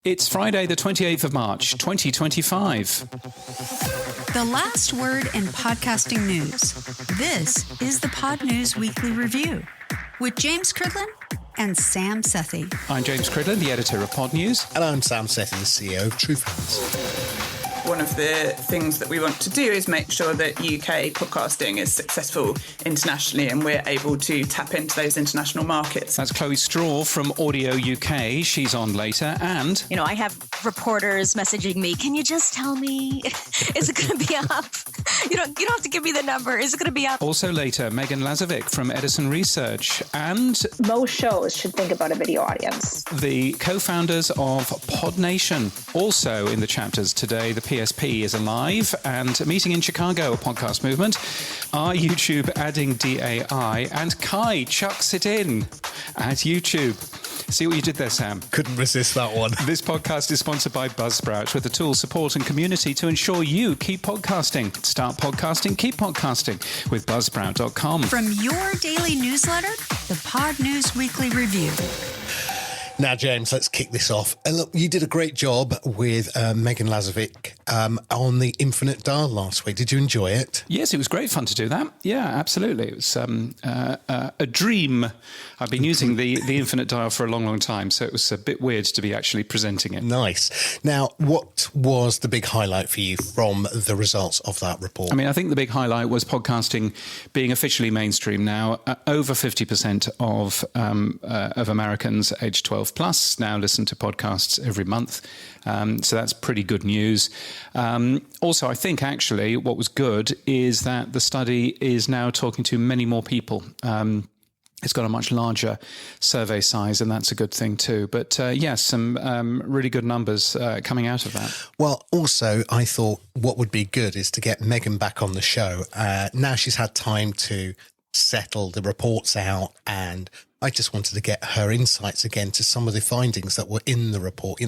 It's Friday, the 28th of March, 2025. The last word in podcasting news. This is the Pod News Weekly Review with James Cridland and Sam Sethi. I'm James Cridland, the editor of Pod News. And I'm Sam Sethi, the CEO of TrueFans. One of the things that we want to do is make sure that UK podcasting is successful internationally and we're able to tap into those international markets. That's Chloe Straw from AudioUK. She's on later. And, I have reporters messaging me, can you just tell me, is it going to be up? You don't have to give me the number. Is it going to be up? Also later, Megan Lazovick from Edison Research. And most shows should think about a video audience. The co-founders of Pod Nation. Also in the chapters today, the PSP is alive and meeting in Chicago, a podcast movement. Are YouTube adding DAI? And Kai chucks it in at YouTube. See what you did there, Sam? Couldn't resist that one. This podcast is sponsored by Buzzsprout with the tools, support and community to ensure you keep podcasting. Start podcasting, keep podcasting with Buzzsprout.com. From your daily newsletter, the Pod News Weekly Review. Now, James, let's kick this off. And look, you did a great job with Megan Lazovick on the Infinite Dial last week. Did you enjoy it? Yes, it was great fun to do that. Yeah, absolutely. It was a dream. I've been using the Infinite Dial for a long, long time, so it was a bit weird to be actually presenting it. Nice. Now, what was the big highlight for you from the results of that report? I think the big highlight was podcasting being officially mainstream now. Over 50% of Americans aged 12 plus now listen to podcasts every month. So that's pretty good news. Also, I think actually what was good is that the study is now talking to many more people. It's got a much larger survey size, and that's a good thing too. But yes, some really good numbers coming out of that. Well, also, I thought what would be good is to get Megan back on the show. Now she's had time to settle the reports out, and I just wanted to get her insights again to some of the findings that were in the report,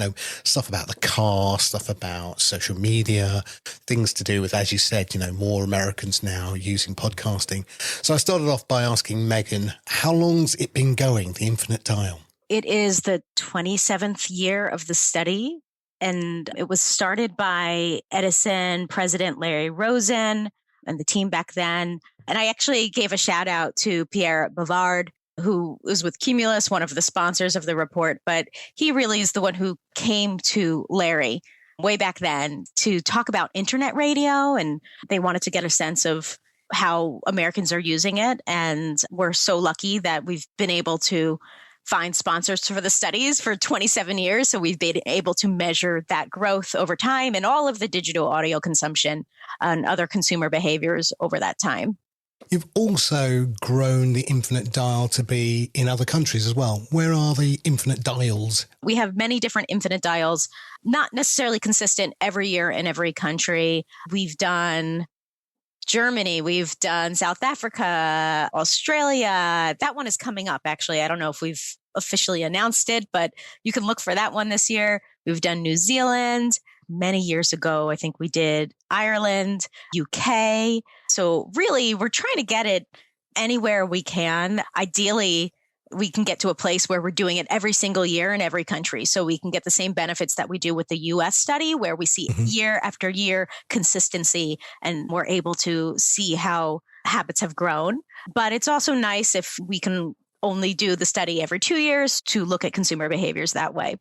stuff about the car, stuff about social media, things to do with, as you said, more Americans now using podcasting. So I started off by asking Megan, how long's it been going, the Infinite Dial? It is the 27th year of the study, and it was started by Edison president Larry Rosen and the team back then. And I actually gave a shout out to Pierre Bavard, who was with Cumulus, one of the sponsors of the report, but he really is the one who came to Larry way back then to talk about internet radio, and they wanted to get a sense of how Americans are using it. And we're so lucky that we've been able to find sponsors for the studies for 27 years. So we've been able to measure that growth over time and all of the digital audio consumption and other consumer behaviors over that time. You've also grown the Infinite Dial to be in other countries as well. Where are the Infinite Dials? We have many different Infinite Dials, not necessarily consistent every year in every country. We've done Germany, we've done South Africa, Australia. That one is coming up, actually. I don't know if we've officially announced it, but you can look for that one this year. We've done New Zealand. Many years ago, I think we did Ireland, UK. So really, we're trying to get it anywhere we can. Ideally, we can get to a place where we're doing it every single year in every country. So we can get the same benefits that we do with the US study, where we see year after year consistency, and we're able to see how habits have grown. But it's also nice if we can only do the study every 2 years to look at consumer behaviors that way.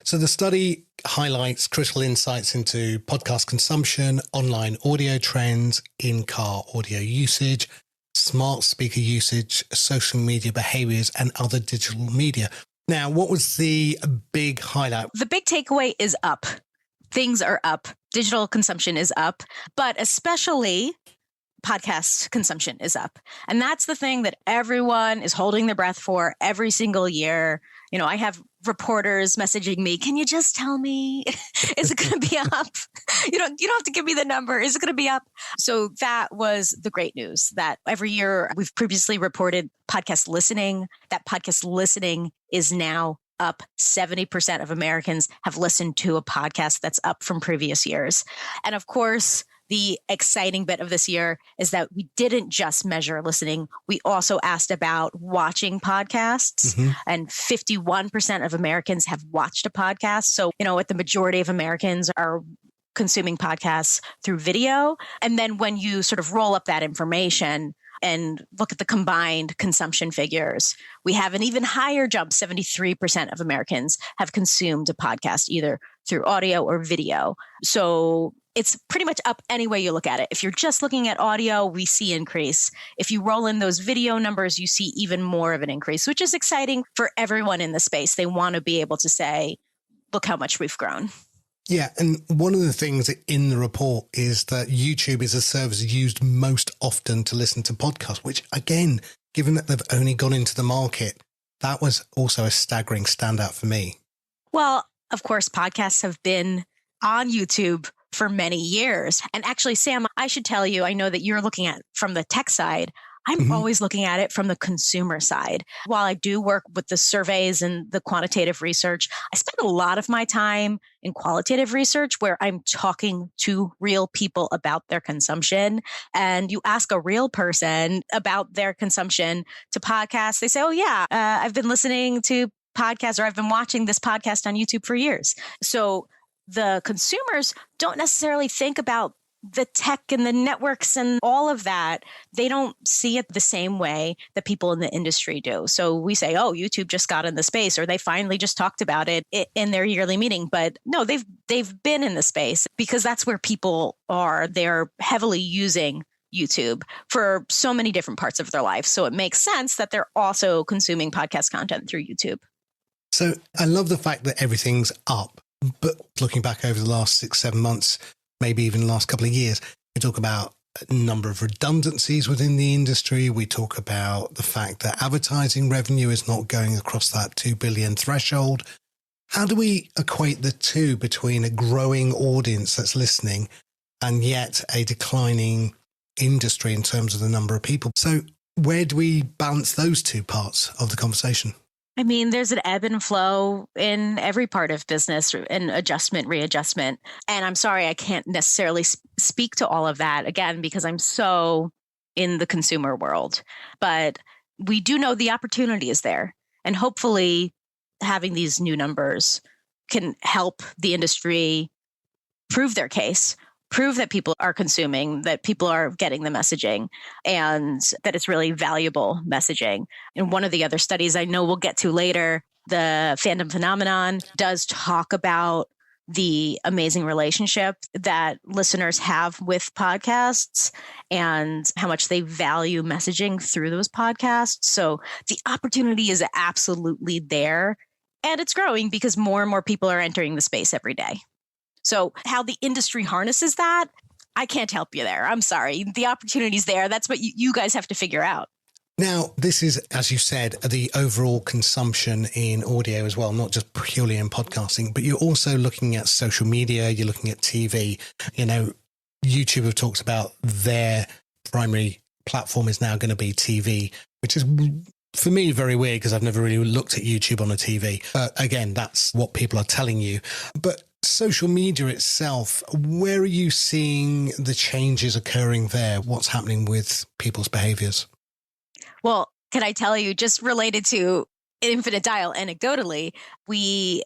So the study highlights critical insights into podcast consumption, online audio trends, in-car audio usage, smart speaker usage, social media behaviors, and other digital media. Now, what was the big highlight? The big takeaway is up. Things are up. Digital consumption is up, but especially podcast consumption is up. And that's the thing that everyone is holding their breath for every single year. I have reporters messaging me, can you just tell me, is it going to be up? You don't have to give me the number. Is it going to be up? So that was the great news, that every year we've previously reported podcast listening. That podcast listening is now up. 70% of Americans have listened to a podcast. That's up from previous years. And of course, the exciting bit of this year is that we didn't just measure listening. We also asked about watching podcasts, and 51% of Americans have watched a podcast. So, what the majority of Americans are consuming podcasts through video. And then when you sort of roll up that information and look at the combined consumption figures, we have an even higher jump. 73% of Americans have consumed a podcast either through audio or video. So it's pretty much up any way you look at it. If you're just looking at audio, we see increase. If you roll in those video numbers, you see even more of an increase, which is exciting for everyone in the space. They want to be able to say, look how much we've grown. Yeah, and one of the things in the report is that YouTube is a service used most often to listen to podcasts, which again, given that they've only gone into the market, that was also a staggering standout for me. Well, of course, podcasts have been on YouTube for many years. And actually, Sam, I should tell you, I know that you're looking at from the tech side. I'm always looking at it from the consumer side. While I do work with the surveys and the quantitative research, I spend a lot of my time in qualitative research where I'm talking to real people about their consumption. And you ask a real person about their consumption to podcasts, they say, oh yeah, I've been listening to podcasts, or I've been watching this podcast on YouTube for years. So the consumers don't necessarily think about the tech and the networks and all of that. They don't see it the same way that people in the industry do. So we say, oh, YouTube just got in the space, or they finally just talked about it in their yearly meeting. But no, they've been in the space because that's where people are. They're heavily using YouTube for so many different parts of their life. So it makes sense that they're also consuming podcast content through YouTube. So I love the fact that everything's up, but looking back over the last 6-7 months, maybe even the last couple of years, we talk about a number of redundancies within the industry. We talk about the fact that advertising revenue is not going across that 2 billion threshold. How do we equate the two between a growing audience that's listening and yet a declining industry in terms of the number of people? So where do we balance those two parts of the conversation? I mean, there's an ebb and flow in every part of business, and adjustment, readjustment. And I'm sorry, I can't necessarily speak to all of that, again, because I'm so in the consumer world. But we do know the opportunity is there. And hopefully having these new numbers can help the industry prove their case, prove that people are consuming, that people are getting the messaging, and that it's really valuable messaging. And one of the other studies I know we'll get to later, the fandom phenomenon, does talk about the amazing relationship that listeners have with podcasts and how much they value messaging through those podcasts. So the opportunity is absolutely there, and it's growing because more and more people are entering the space every day. So how the industry harnesses that, I can't help you there. I'm sorry. The opportunity's there. That's what you guys have to figure out. Now, this is, as you said, the overall consumption in audio as well, not just purely in podcasting, but you're also looking at social media, you're looking at TV. YouTube have talked about their primary platform is now going to be TV, which is, for me, very weird because I've never really looked at YouTube on a TV. Again, that's what people are telling you. But social media itself, where are you seeing the changes occurring there? What's happening with people's behaviors? Well, can I tell you, just related to Infinite Dial anecdotally, we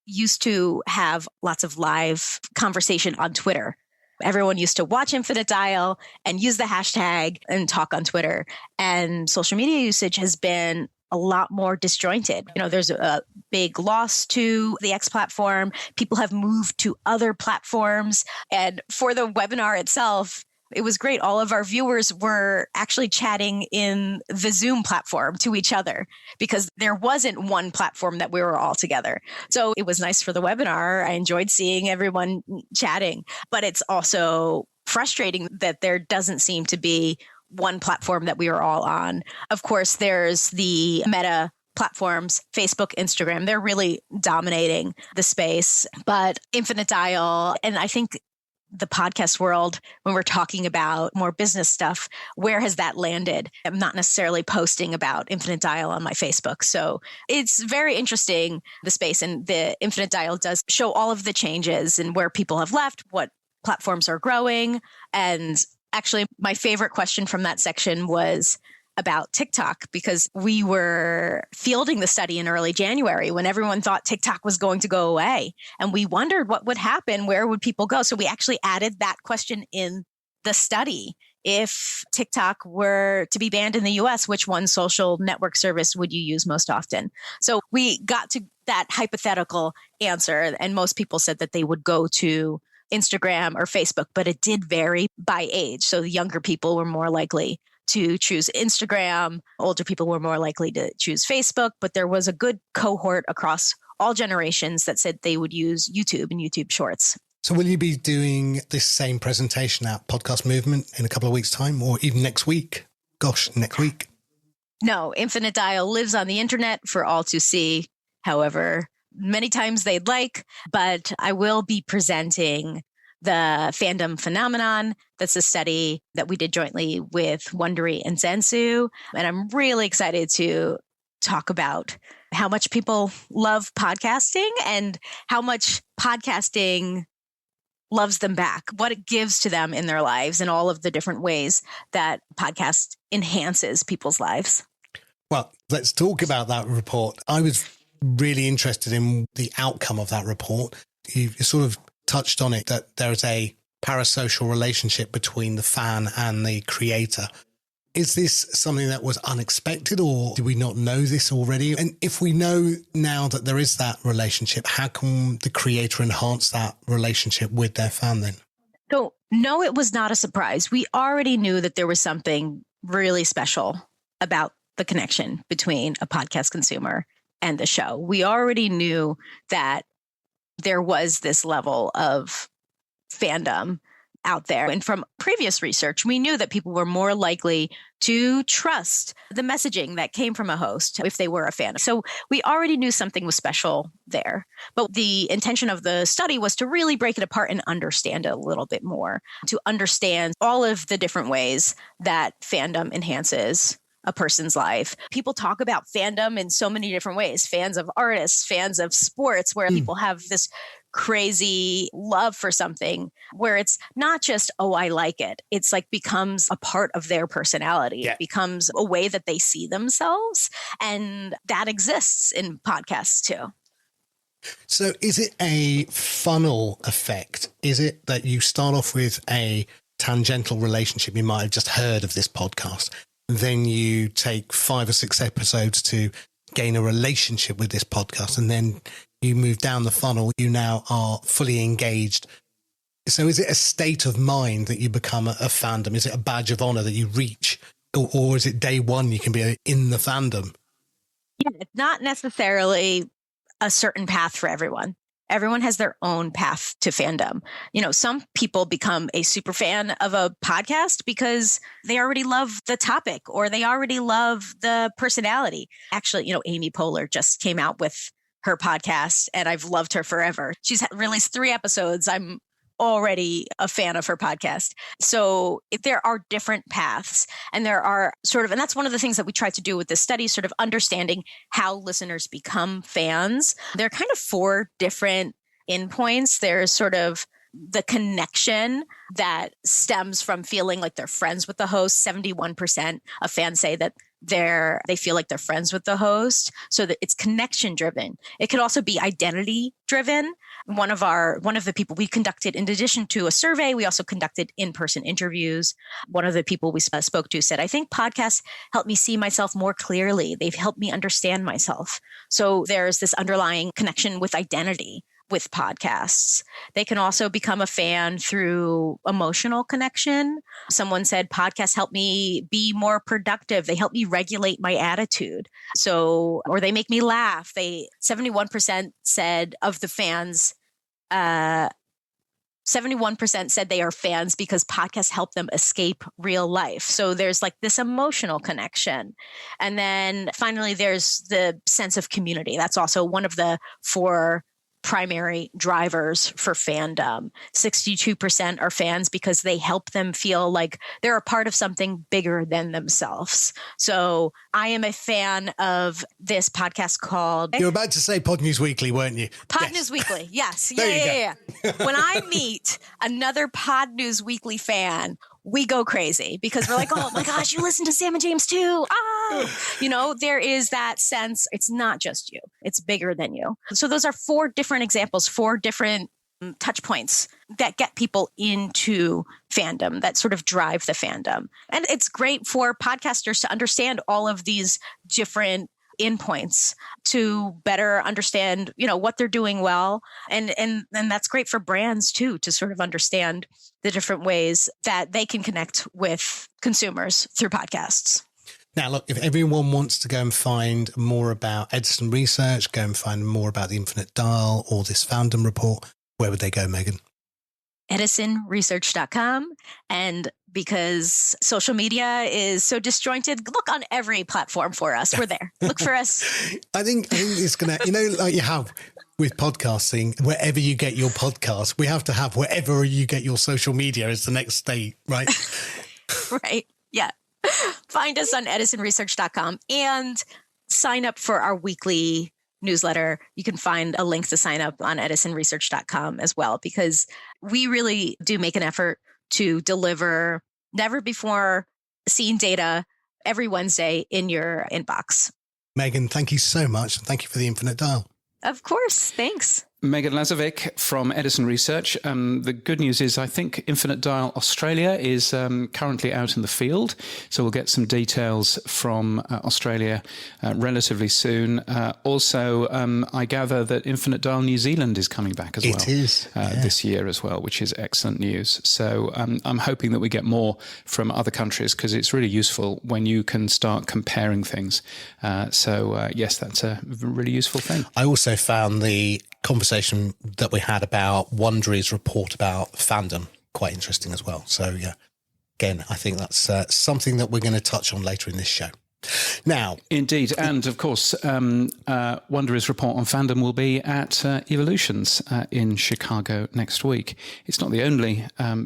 used to have lots of live conversation on Twitter. Everyone used to watch Infinite Dial and use the hashtag and talk on Twitter. And social media usage has been a lot more disjointed. There's a big loss to the X platform. People have moved to other platforms. And for the webinar itself, it was great. All of our viewers were actually chatting in the Zoom platform to each other because there wasn't one platform that we were all together. So it was nice for the webinar. I enjoyed seeing everyone chatting, but it's also frustrating that there doesn't seem to be one platform that we were all on. Of course, there's the Meta platforms, Facebook, Instagram. They're really dominating the space. But Infinite Dial, and I think the podcast world, when we're talking about more business stuff, where has that landed? I'm not necessarily posting about Infinite Dial on my Facebook. So it's very interesting, the space. And the Infinite Dial does show all of the changes and where people have left, what platforms are growing. And actually, my favorite question from that section was about TikTok, because we were fielding the study in early January when everyone thought TikTok was going to go away. And we wondered what would happen, where would people go? So we actually added that question in the study. If TikTok were to be banned in the US, which one social network service would you use most often? So we got to that hypothetical answer, and most people said that they would go to Instagram or Facebook, but it did vary by age. So the younger people were more likely to choose Instagram. Older people were more likely to choose Facebook, but there was a good cohort across all generations that said they would use YouTube and YouTube Shorts. So will you be doing this same presentation at Podcast Movement in a couple of weeks' time, or even next week? Gosh, next week. No, Infinite Dial lives on the internet for all to see, however many times they'd like, but I will be presenting the fandom phenomenon. That's a study that we did jointly with Wondery and Zensu. And I'm really excited to talk about how much people love podcasting and how much podcasting loves them back, what it gives to them in their lives, and all of the different ways that podcast enhances people's lives. Well, let's talk about that report. I was really interested in the outcome of that report. You sort of touched on it, that there's a parasocial relationship between the fan and the creator. Is this something that was unexpected, or do we not know this already? And if we know now that there is that relationship, how can the creator enhance that relationship with their fan then? So, no, it was not a surprise. We already knew that there was something really special about the connection between a podcast consumer and the show. We already knew that there was this level of fandom out there. And from previous research, we knew that people were more likely to trust the messaging that came from a host if they were a fan. So we already knew something was special there. But the intention of the study was to really break it apart and understand it a little bit more, to understand all of the different ways that fandom enhances a person's life. People talk about fandom in so many different ways. Fans of artists, fans of sports, where people have this crazy love for something where it's not just, oh, I like it. It's like becomes a part of their personality. Yeah. It becomes a way that they see themselves. And that exists in podcasts too. So is it a funnel effect? Is it that you start off with a tangential relationship? You might have just heard of this podcast. Then you take 5 or 6 episodes to gain a relationship with this podcast. And then you move down the funnel. You now are fully engaged. So is it a state of mind that you become a fandom? Is it a badge of honor that you reach? Or is it day one you can be in the fandom? Yeah, it's not necessarily a certain path for everyone. Everyone has their own path to fandom. You know, some people become a super fan of a podcast because they already love the topic or they already love the personality. Actually, you know, Amy Poehler just came out with her podcast and I've loved her forever. She's released 3 episodes. I'm already a fan of her podcast. So if there are different paths and there are and that's one of the things that we tried to do with this study, sort of understanding how listeners become fans. There are kind of 4 different endpoints. There's sort of the connection that stems from feeling like they're friends with the host. 71% of fans say that they feel like they're friends with the host, so that it's connection driven. It could also be identity driven. One of the people we conducted, in addition to a survey, we also conducted in-person interviews. One of the people we spoke to said, I think podcasts help me see myself more clearly. They've helped me understand myself. So there's this underlying connection with identity with podcasts. They can also become a fan through emotional connection. Someone said podcasts help me be more productive. They help me regulate my attitude. Or they make me laugh. 71% said of the fans, 71% said they are fans because podcasts help them escape real life. So there's like this emotional connection. And then finally, there's the sense of community. That's also one of the 4 primary drivers for fandom. 62% are fans because they help them feel like they're a part of something bigger than themselves. So I am a fan of this podcast called... You were about to say Pod News Weekly, weren't you? Pod News Weekly, yes. There you go. When I meet another Pod News Weekly fan, we go crazy because we're like, oh my gosh, you listen to Sam and James too. There is that sense. It's not just you. It's bigger than you. So those are 4 different examples, 4 different touch points that get people into fandom, that sort of drive the fandom. And it's great for podcasters to understand all of these different endpoints to better understand, what they're doing well. And that's great for brands too, to sort of understand the different ways that they can connect with consumers through podcasts. Now, look, if everyone wants to go and find more about Edison Research, go and find more about the Infinite Dial or this fandom report, where would they go, Megan? EdisonResearch.com. And because social media is so disjointed, look on every platform for us. We're there. Look for us. I think it's going to, like you have with podcasting, wherever you get your podcast, we have to have wherever you get your social media is the next state, right? Right. Yeah. Find us on EdisonResearch.com and sign up for our weekly newsletter. You can find a link to sign up on EdisonResearch.com as well, because we really do make an effort to deliver never before seen data every Wednesday in your inbox. Megan, thank you so much. Thank you for the Infinite Dial. Of course. Thanks. Megan Lazovick from Edison Research. The good news is I think Infinite Dial Australia is currently out in the field. So we'll get some details from Australia relatively soon. Also, I gather that Infinite Dial New Zealand is coming back as well. It is. This year as well, which is excellent news. So I'm hoping that we get more from other countries because it's really useful when you can start comparing things. Yes, that's a really useful thing. I also found the conversation that we had about Wondery's report about fandom quite interesting as well. So yeah, again, I think that's something that we're going to touch on later in this show. Now, indeed, and of course, Wondery's report on fandom will be at Evolutions in Chicago next week. It's not the only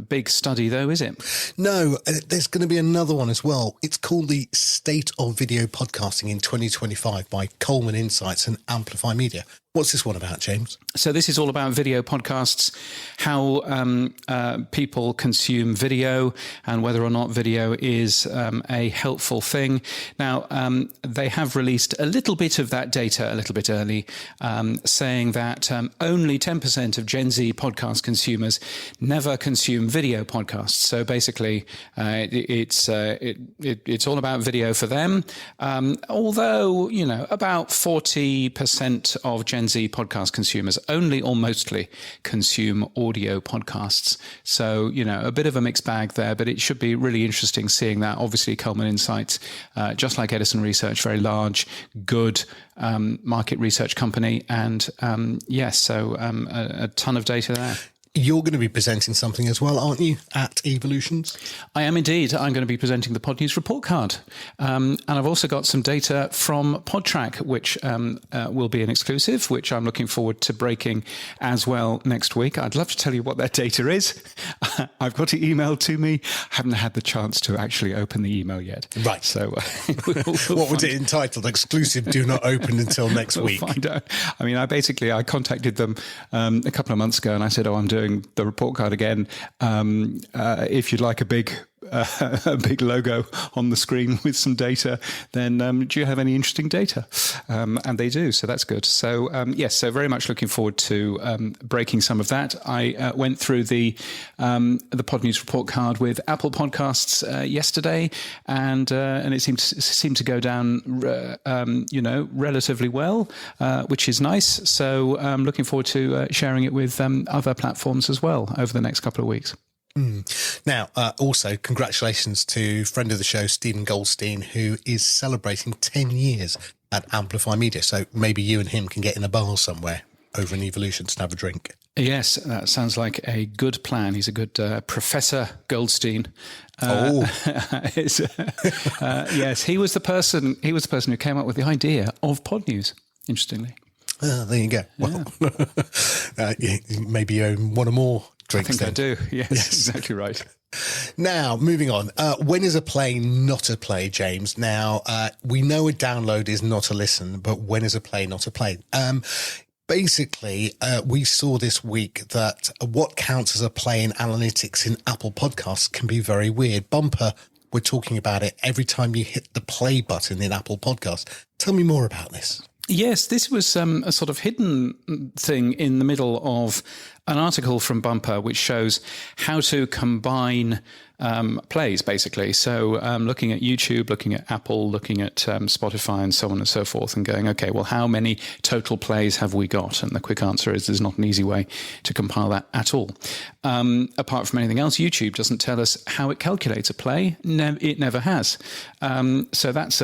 big study, though, is it? No, there's going to be another one as well. It's called the State of Video Podcasting in 2025 by Coleman Insights and Amplify Media. What's this one about, James? So this is all about video podcasts, how people consume video and whether or not video is a helpful thing. Now, they have released a little bit of that data a little bit early, saying that only 10% of Gen Z podcast consumers never consume video podcasts. So basically, it's all about video for them. Although, about 40% of Gen Z podcast consumers only or mostly consume audio podcasts. So, a bit of a mixed bag there, but it should be really interesting seeing that. Obviously, Coleman Insights, just like Edison Research, very large, good market research company. And a ton of data there. You're going to be presenting something as well, aren't you, at Evolutions? I am indeed. I'm going to be presenting the Pod News report card. And I've also got some data from PodTrack, which will be an exclusive, which I'm looking forward to breaking as well next week. I'd love to tell you what that data is. I've got it emailed to me. I haven't had the chance to actually open the email yet. Right. So what was it entitled? Exclusive, do not open until next week. We'll find out. I mean, I contacted them a couple of months ago and I said, I'm doing the report card again. If you'd like a big logo on the screen with some data, then do you have any interesting data? And they do, so that's good. So so very much looking forward to breaking some of that. I went through the Pod News report card with Apple Podcasts yesterday, and it seemed to go down relatively well, which is nice. So I'm looking forward to sharing it with other platforms as well over the next couple of weeks. Now, also, congratulations to friend of the show, Stephen Goldstein, who is celebrating 10 years at Amplify Media. So maybe you and him can get in a bar somewhere over in Evolutions to have a drink. Yes, that sounds like a good plan. He's a good Professor Goldstein. Yes, he was the person who came up with the idea of Pod News, interestingly. There you go. Well, maybe you own one or more drinks. I think then. I do. Yes, exactly right. Now, moving on. When is a play not a play, James? Now, we know a download is not a listen, but when is a play not a play? Basically, we saw this week that what counts as a play in analytics in Apple Podcasts can be very weird. Bumper, we're talking about it every time you hit the play button in Apple Podcasts. Tell me more about this. Yes, this was a sort of hidden thing in the middle of an article from Bumper, which shows how to combine plays, basically. So looking at YouTube, looking at Apple, looking at Spotify and so on and so forth, and going, okay, well, how many total plays have we got? And the quick answer is there's not an easy way to compile that at all. Apart from anything else, YouTube doesn't tell us how it calculates a play. It never has. So that's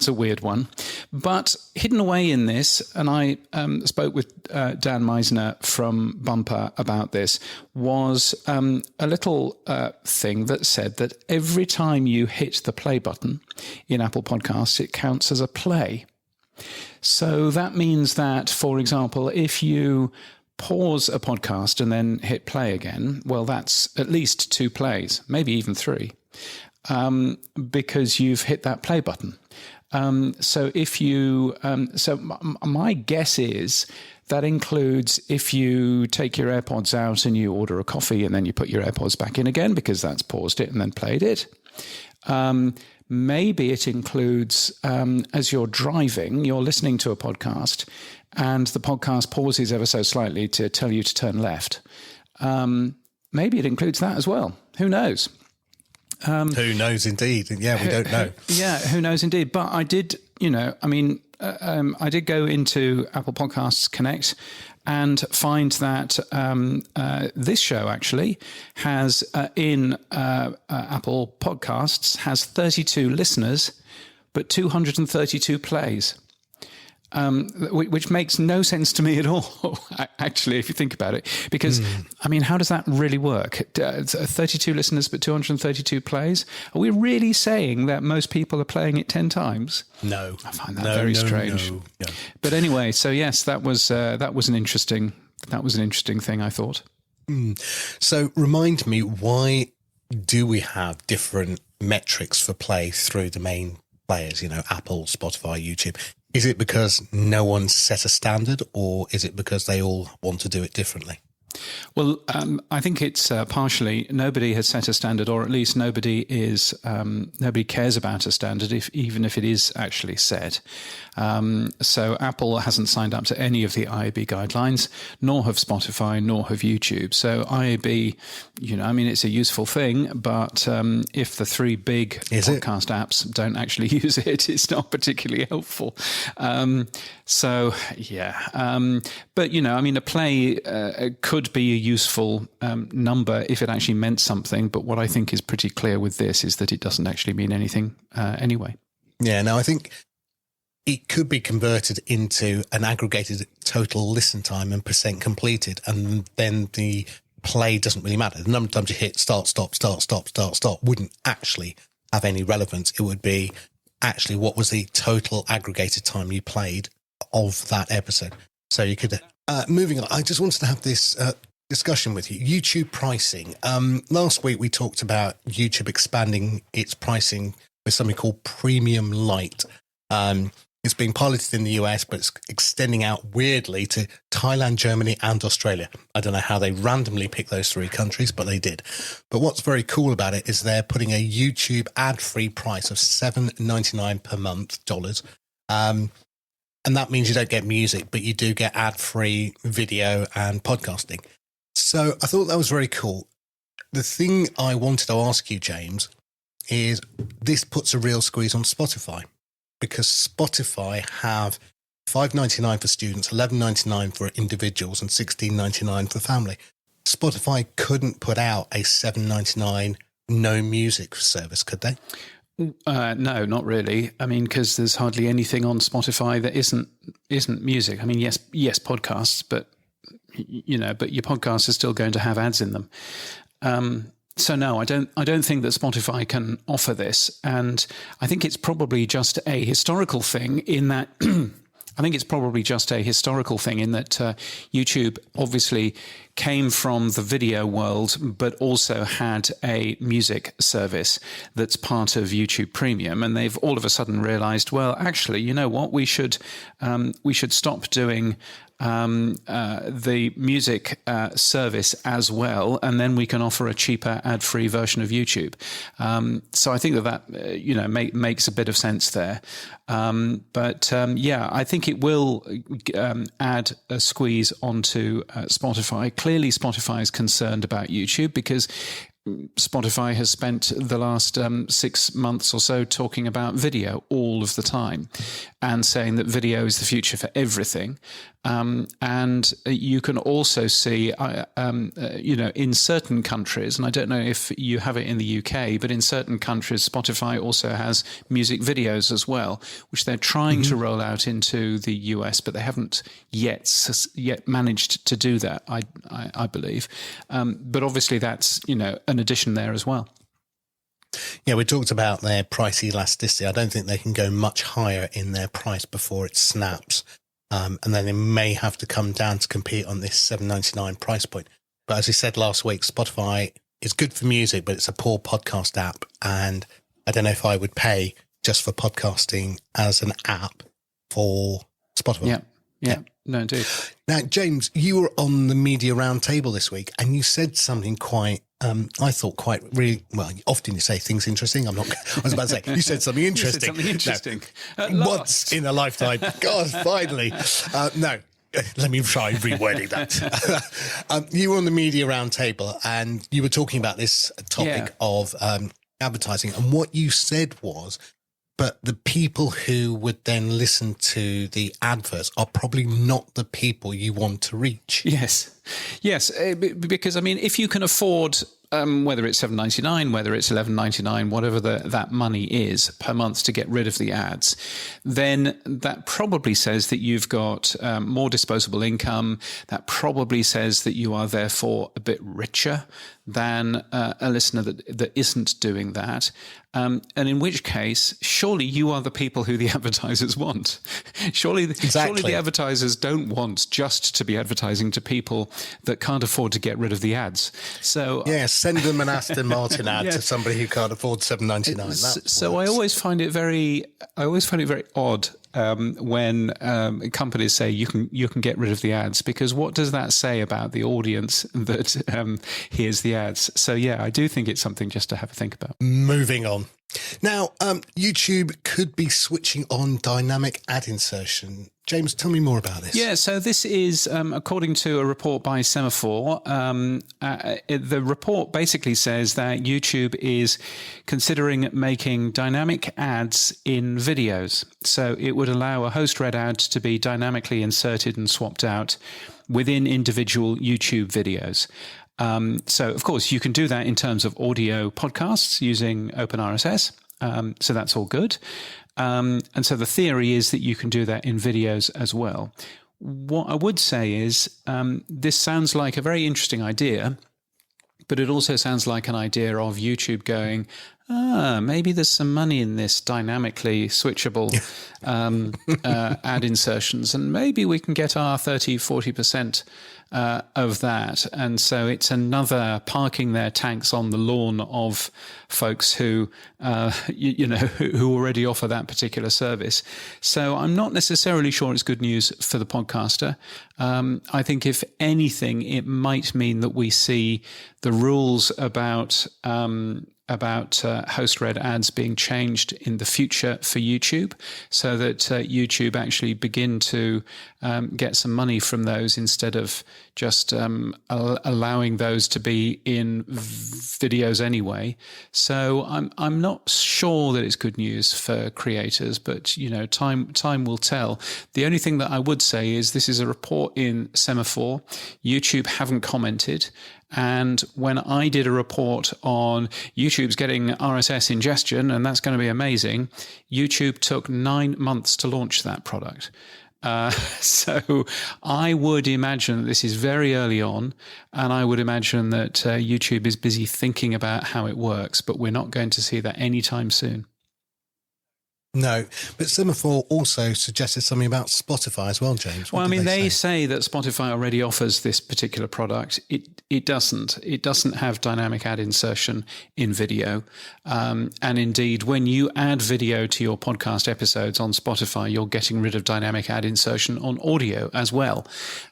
a weird one. But hidden away in this, and I spoke with Dan Meisner from Bumper about this, was a little thing that said that every time you hit the play button in Apple Podcasts, it counts as a play. So that means that, for example, if you pause a podcast and then hit play again, well, that's at least 2 plays, maybe even 3, because you've hit that play button. So if you, my guess is that includes if you take your AirPods out and you order a coffee and then you put your AirPods back in again because that's paused it and then played it. Maybe it includes as you're driving, you're listening to a podcast and the podcast pauses ever so slightly to tell you to turn left. Maybe it includes that as well. Who knows? Who knows indeed? Yeah, we don't know. Yeah, who knows indeed. But I did, I did go into Apple Podcasts Connect and find that this show actually has in Apple Podcasts has 32 listeners, but 232 plays. Which makes no sense to me at all, actually, if you think about it. Because, I mean, how does that really work? 32 listeners, but 232 plays? Are we really saying that most people are playing it 10 times? No. I find that very strange. No. But anyway, so yes, that was an interesting thing, I thought. So remind me, why do we have different metrics for play through the main players, Apple, Spotify, YouTube? Is it because no one set a standard, or is it because they all want to do it differently? Well, I think it's partially nobody has set a standard, or at least nobody cares about a standard, even if it is actually set. So Apple hasn't signed up to any of the IAB guidelines, nor have Spotify, nor have YouTube. So IAB, it's a useful thing, but if the 3 big podcast apps don't actually use it, it's not particularly helpful. But a play could be a useful number if it actually meant something. But what I think is pretty clear with this is that it doesn't actually mean anything anyway. Yeah, no, I think it could be converted into an aggregated total listen time and percent completed, and then the play doesn't really matter. The number of times you hit start, stop wouldn't actually have any relevance. It would be actually what was the total aggregated time you played of that episode. So you could, moving on, I just wanted to have this discussion with you. YouTube pricing. Last week we talked about YouTube expanding its pricing with something called Premium Lite. It's being piloted in the US, but it's extending out weirdly to Thailand, Germany, and Australia. I don't know how they randomly picked those 3 countries, but they did. But what's very cool about it is they're putting a YouTube ad-free price of $7.99 per month, dollars. And that means you don't get music, but you do get ad-free video and podcasting. So I thought that was very cool. The thing I wanted to ask you, James, is this puts a real squeeze on Spotify, because Spotify have $5.99 for students, $11.99 for individuals, and $16.99 for family. Spotify couldn't put out a $7.99 no music service, could they? No, not really. I mean, because there's hardly anything on Spotify that isn't music. I mean, yes, podcasts, but but your podcasts are still going to have ads in them. So no, I don't think that Spotify can offer this, and I think it's probably just a historical thing in that I think it's probably just a historical thing in that YouTube obviously came from the video world, but also had a music service that's part of YouTube Premium, and they've all of a sudden realized, well, actually, you know what, we should stop doing the music service as well, and then we can offer a cheaper ad-free version of YouTube. So I think that makes a bit of sense there. But I think it will add a squeeze onto Spotify. Clearly, Spotify is concerned about YouTube because Spotify has spent the last 6 months or so talking about video all of the time and saying that video is the future for everything. And you can also see, in certain countries, and I don't know if you have it in the UK, but in certain countries, Spotify also has music videos as well, which they're trying to roll out into the US, but they haven't yet managed to do that, I believe. But obviously that's, an addition there as well. Yeah, we talked about their price elasticity. I don't think they can go much higher in their price before it snaps. And then they may have to come down to compete on this $7.99 price point. But as we said last week, Spotify is good for music, but it's a poor podcast app. And I don't know if I would pay just for podcasting as an app for Spotify. Yeah. No, indeed. Now, James, you were on the Media Roundtable this week, and you said something quite, I thought quite really, well, often you say things interesting. I was about to say, you said something interesting. No, once in a lifetime. God, finally. No, let me try rewording that. You were on the Media Roundtable, and you were talking about this topic of advertising, and what you said was, but the people who would then listen to the adverts are probably not the people you want to reach. Yes, because, if you can afford, whether it's $7.99, whether it's $11.99, whatever that money is per month to get rid of the ads, then that probably says that you've got more disposable income. That probably says that you are therefore a bit richer than a listener that isn't doing that. And in which case, surely you are the people who the advertisers want. Surely the advertisers don't want just to be advertising to people that can't afford to get rid of the ads. So send them an Aston Martin ad to somebody who can't afford $7.99. So I always find it very odd when companies say you can get rid of the ads, because what does that say about the audience that hears the ads? So I do think it's something just to have a think about. Moving on. Now, YouTube could be switching on dynamic ad insertion. James, tell me more about this. Yeah, so this is according to a report by Semaphore. The report basically says that YouTube is considering making dynamic ads in videos. So it would allow a host-read ad to be dynamically inserted and swapped out within individual YouTube videos. So, of course, you can do that in terms of audio podcasts using OpenRSS. So that's all good. And so the theory is that you can do that in videos as well. What I would say is this sounds like a very interesting idea, but it also sounds like an idea of YouTube going, maybe there's some money in this dynamically switchable ad insertions, and maybe we can get our 30-40% of that. And so it's another parking their tanks on the lawn of folks who, who already offer that particular service. So I'm not necessarily sure it's good news for the podcaster. I think if anything, it might mean that we see the rules about host-read ads being changed in the future for YouTube, so that YouTube actually begin to get some money from those instead of just allowing those to be in videos anyway. So I'm not sure that it's good news for creators, but time will tell. The only thing that I would say is this is a report in Semaphore. YouTube haven't commented. And when I did a report on YouTube's getting RSS ingestion, and that's going to be amazing, YouTube took 9 months to launch that product. So I would imagine that this is very early on, and I would imagine that YouTube is busy thinking about how it works, but we're not going to see that anytime soon. No, but Semaphore also suggested something about Spotify as well, James. Well, I mean, they say that Spotify already offers this particular product. It doesn't. It doesn't have dynamic ad insertion in video. And indeed, when you add video to your podcast episodes on Spotify, you're getting rid of dynamic ad insertion on audio as well.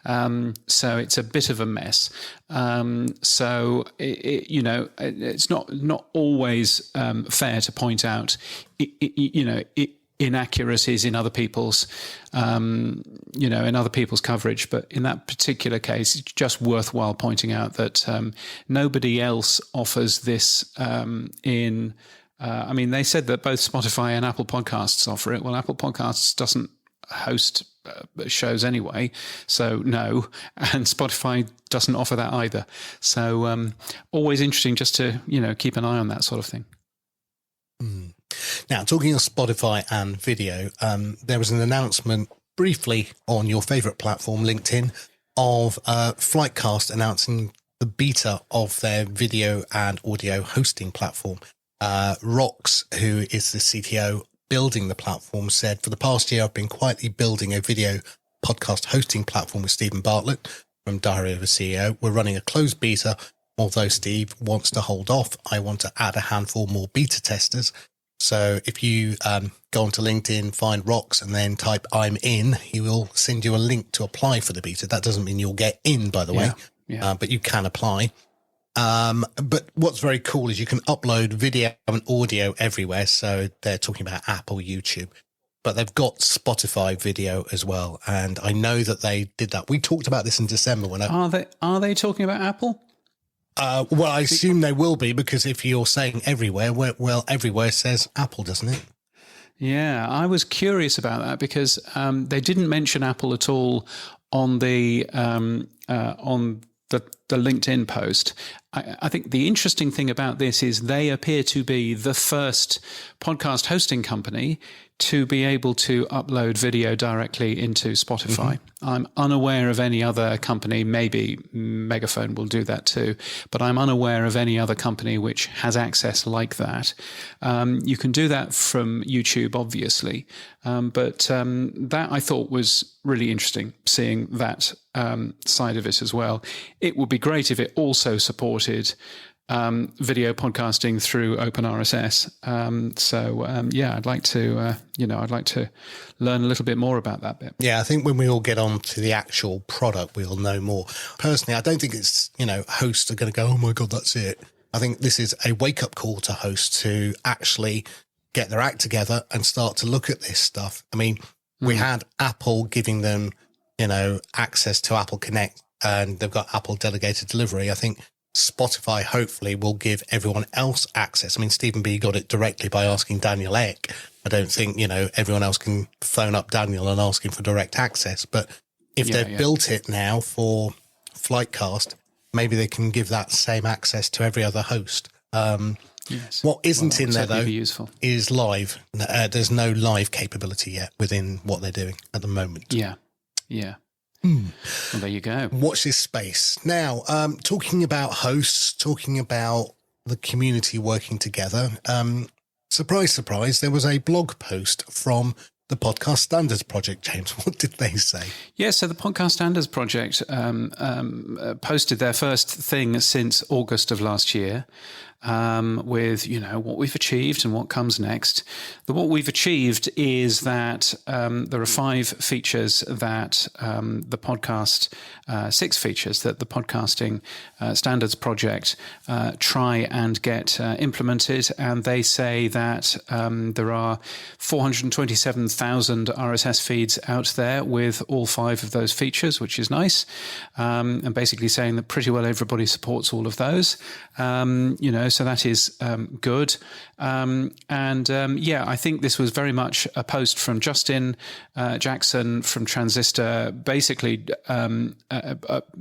So it's a bit of a mess. So, it's not always fair to point out inaccuracies in other people's, in other people's coverage. But in that particular case, it's just worthwhile pointing out that nobody else offers this they said that both Spotify and Apple Podcasts offer it. Well, Apple Podcasts doesn't host shows anyway, so no, and Spotify doesn't offer that either. So always interesting just to, keep an eye on that sort of thing. Now, talking of Spotify and video, there was an announcement briefly on your favourite platform, LinkedIn, of Flightcast announcing the beta of their video and audio hosting platform. Rox, who is the CTO building the platform, said, "For the past year, I've been quietly building a video podcast hosting platform with Stephen Bartlett from Diary of a CEO. We're running a closed beta. Although Steve wants to hold off, I want to add a handful more beta testers." So if you go onto LinkedIn, find Rox, and then type "I'm in," he will send you a link to apply for the beta. That doesn't mean you'll get in, by the way, but you can apply. But what's very cool is you can upload video and audio everywhere. So they're talking about Apple, YouTube, but they've got Spotify video as well. And I know that they did that. We talked about this in December. Are they talking about Apple? Well, I assume they will be, because if you're saying everywhere, well, everywhere says Apple, doesn't it? Yeah, I was curious about that because they didn't mention Apple at all on the LinkedIn post. I think the interesting thing about this is they appear to be the first podcast hosting company to be able to upload video directly into Spotify. Mm-hmm. I'm unaware of any other company, maybe Megaphone will do that too, but I'm unaware of any other company which has access like that. You can do that from YouTube, obviously, but that I thought was really interesting, seeing that side of it as well. It would be great if it also supported video podcasting through OpenRSS. I'd like to learn a little bit more about that bit. Yeah, I think when we all get on to the actual product, we'll know more. Personally, I don't think it's, hosts are going to go, "Oh my God, that's it." I think this is a wake-up call to hosts to actually get their act together and start to look at this stuff. I mean, we had Apple giving them, access to Apple Connect, and they've got Apple delegated delivery. I think Spotify hopefully will give everyone else access. I mean, Stephen B got it directly by asking Daniel Ek. I don't think, everyone else can phone up Daniel and ask him for direct access. But if they've built it now for Flightcast, maybe they can give that same access to every other host. Yes. What isn't in there, though, is live. There's no live capability yet within what they're doing at the moment. Yeah. Well, there you go. Watch this space. Now, talking about hosts, talking about the community working together, surprise, surprise, there was a blog post from the Podcast Standards Project. James, what did they say? Yeah, so the Podcast Standards Project posted their first thing since August of last year, with, what we've achieved and what comes next. What we've achieved is that there are 5 features that the podcast, 6 features that the Podcasting Standards Project try and get implemented. And they say that there are 427,000 RSS feeds out there with all 5 of those features, which is nice. And basically saying that pretty well everybody supports all of those. So that is good. I think this was very much a post from Justin Jackson from Transistor, basically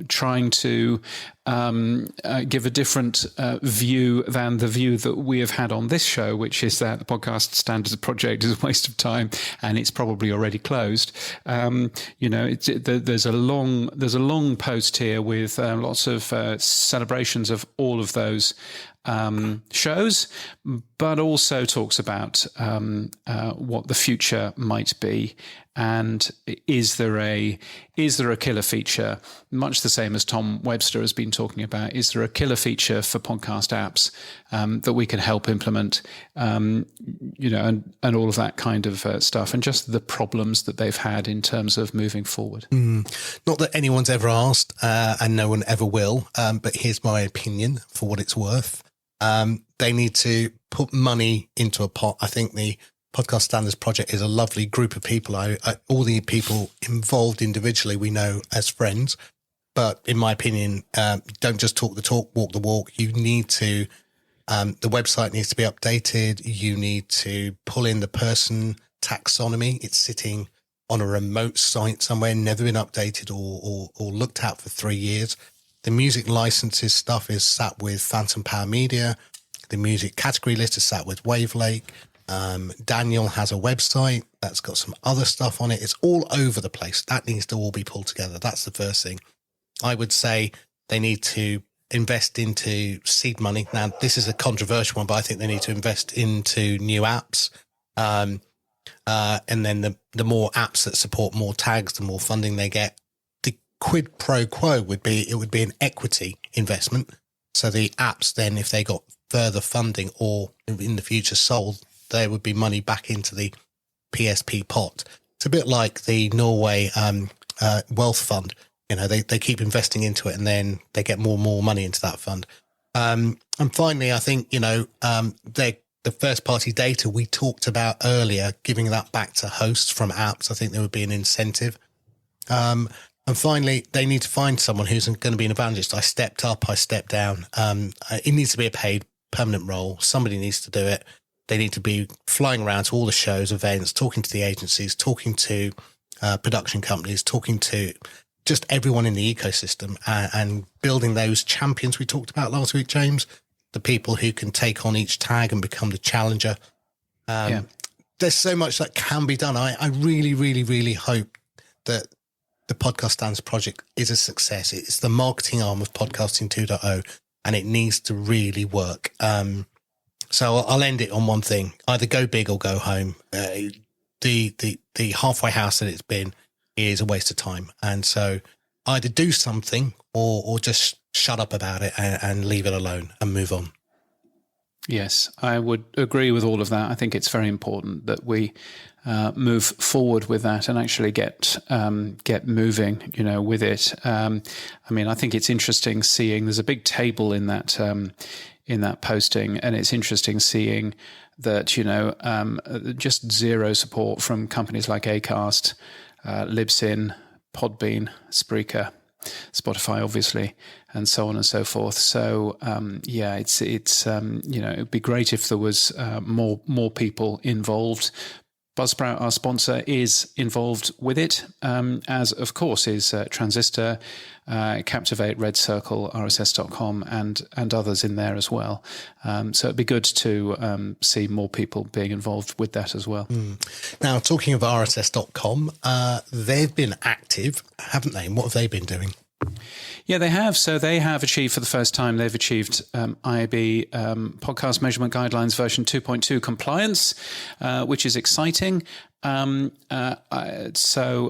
trying to give a different view than the view that we have had on this show, which is that the Podcast Standards Project is a waste of time and it's probably already closed. There's a long post here with lots of celebrations of all of those shows, but also talks about what the future might be, and is there a killer feature, much the same as Tom Webster has been talking about. Is there a killer feature for podcast apps that we can help implement, and all of that kind of stuff, and just the problems that they've had in terms of moving forward. Not that anyone's ever asked, and no one ever will, but here's my opinion for what it's worth. They need to put money into a pot. I think the Podcast Standards Project is a lovely group of people. All the people involved individually we know as friends. But in my opinion, don't just talk the talk, walk the walk. You need to, the website needs to be updated. You need to pull in the person taxonomy. It's sitting on a remote site somewhere, never been updated or looked at for 3 years. The music licenses stuff is sat with Phantom Power Media. The music category list is sat with Wavelake. Daniel has a website that's got some other stuff on it. It's all over the place. That needs to all be pulled together. That's the first thing. I would say they need to invest into seed money. Now, this is a controversial one, but I think they need to invest into new apps. And then the more apps that support more tags, the more funding they get. The quid pro quo would be an equity investment. So the apps then, if they got further funding or in the future sold, there would be money back into the PSP pot. It's a bit like the Norway Wealth Fund. They keep investing into it and then they get more and more money into that fund. And finally, I think, the first party data we talked about earlier, giving that back to hosts from apps, I think there would be an incentive. And finally, they need to find someone who's going to be an evangelist. I stepped up, I stepped down. It needs to be a paid permanent role. Somebody needs to do it. They need to be flying around to all the shows, events, talking to the agencies, talking to production companies, talking to just everyone in the ecosystem and building those champions we talked about last week, James, the people who can take on each tag and become the challenger. There's so much that can be done. I really, really, really hope that the Podcast Standards Project is a success. It's the marketing arm of Podcasting 2.0, and it needs to really work. So I'll end it on one thing: either go big or go home. The halfway house that it's been is a waste of time, and so either do something or just shut up about it and leave it alone and move on. Yes, I would agree with all of that. I think it's very important that we move forward with that and actually get moving, with it. I think it's interesting seeing there's a big table in that posting, and it's interesting seeing that just zero support from companies like Acast, Libsyn, Podbean, Spreaker, Spotify, obviously, and so on and so forth. So it'd be great if there was more people involved. Buzzsprout, our sponsor, is involved with it, as of course is Transistor, Captivate, Red Circle, RSS.com, and others in there as well. So it'd be good to see more people being involved with that as well. Now, talking of RSS.com, they've been active, haven't they? And what have they been doing? Yeah, they have. So they have achieved, for the first time, they've achieved IAB Podcast Measurement Guidelines version 2.2 compliance, which is exciting. So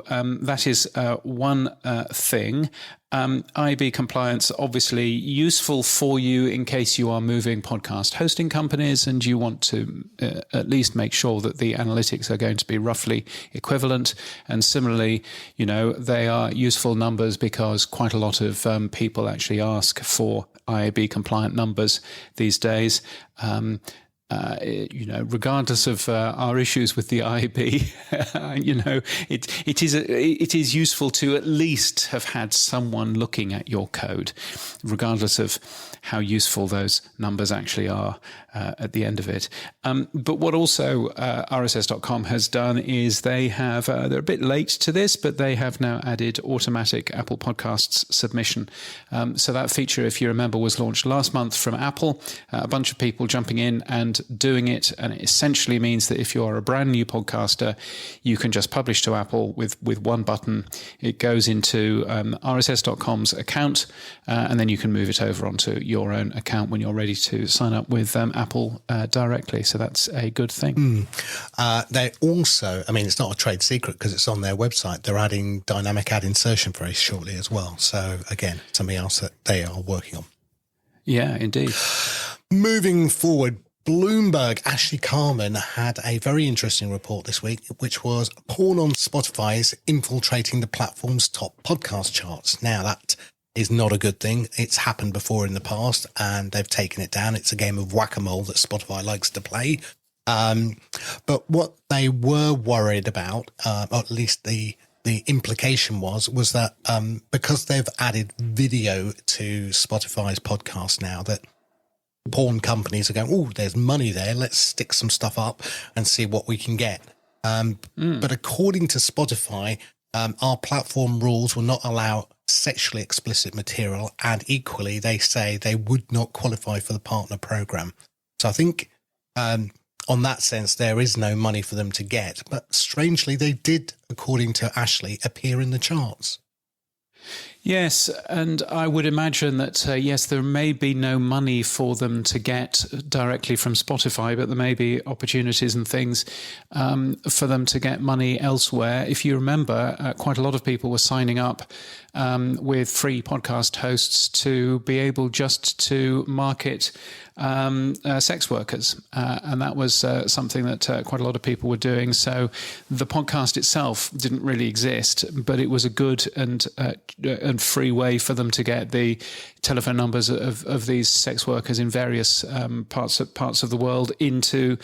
that is one thing. IAB compliance, obviously useful for you in case you are moving podcast hosting companies and you want to at least make sure that the analytics are going to be roughly equivalent. And similarly, they are useful numbers because quite a lot of people actually ask for IAB compliant numbers these days. Regardless of our issues with the IAB, it is useful to at least have had someone looking at your code, regardless of how useful those numbers actually are at the end of it. But what also RSS.com has done is they have, they're a bit late to this, but they have now added automatic Apple Podcasts submission. So that feature, if you remember, was launched last month from Apple, a bunch of people jumping in and doing it. And it essentially means that if you are a brand new podcaster, you can just publish to Apple with one button. It goes into rss.com's account, and then you can move it over onto your own account when you're ready to sign up with Apple directly. So that's a good thing. They also, I mean, it's not a trade secret because it's on their website. They're adding dynamic ad insertion very shortly as well. So again, something else that they are working on. Yeah, indeed. Moving forward, Bloomberg, Ashley Carman had a very interesting report this week, which was porn on Spotify is infiltrating the platform's top podcast charts. Now, that is not a good thing. It's happened before in the past, and they've taken it down. It's a game of whack-a-mole that Spotify likes to play. But what they were worried about, or at least the implication was that because they've added video to Spotify's podcast now, that porn companies are going, oh, there's money there. Let's stick some stuff up and see what we can get. But according to Spotify, our platform rules will not allow sexually explicit material, and equally, they say they would not qualify for the partner program. So I think on that sense, there is no money for them to get. But strangely, they did, according to Ashley, appear in the charts. Yes, and I would imagine that, yes, there may be no money for them to get directly from Spotify, but there may be opportunities and things for them to get money elsewhere. If you remember, quite a lot of people were signing up with free podcast hosts to be able just to market sex workers. And that was something that quite a lot of people were doing. So the podcast itself didn't really exist, but it was a good and free way for them to get the telephone numbers of these sex workers in various parts of the world into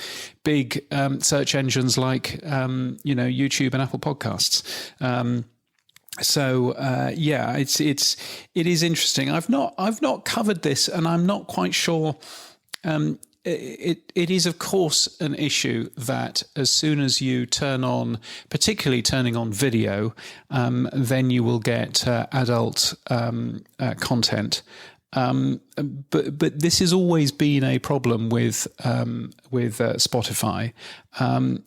big search engines like YouTube and Apple Podcasts. So it is interesting. I've not covered this, and I'm not quite sure. It is, of course, an issue that as soon as you particularly turning on video, then you will get adult content. But this has always been a problem with Spotify.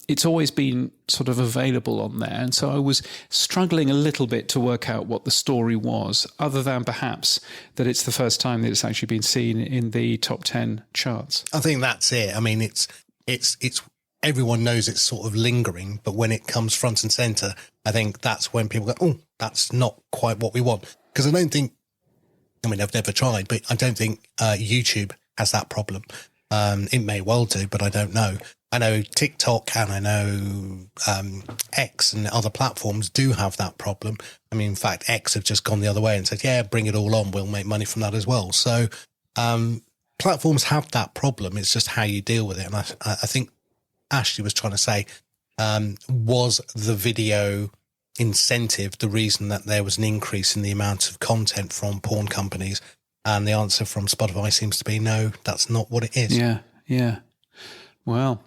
It's always been sort of available on there, and so I was struggling a little bit to work out what the story was, other than perhaps that it's the first time that it's actually been seen in the top 10 charts. I think that's it. I mean, it's everyone knows it's sort of lingering, but when it comes front and center, I think that's when people go, "Oh, that's not quite what we want." Because I don't think. I mean, I've never tried, but I don't think YouTube has that problem. It may well do, but I don't know. I know TikTok and I know X and other platforms do have that problem. I mean, in fact, X have just gone the other way and said, yeah, bring it all on. We'll make money from that as well. So platforms have that problem. It's just how you deal with it. And I think Ashley was trying to say, was the video incentive the reason that there was an increase in the amount of content from porn companies? And the answer from Spotify seems to be no, that's not what it is. Yeah. Well,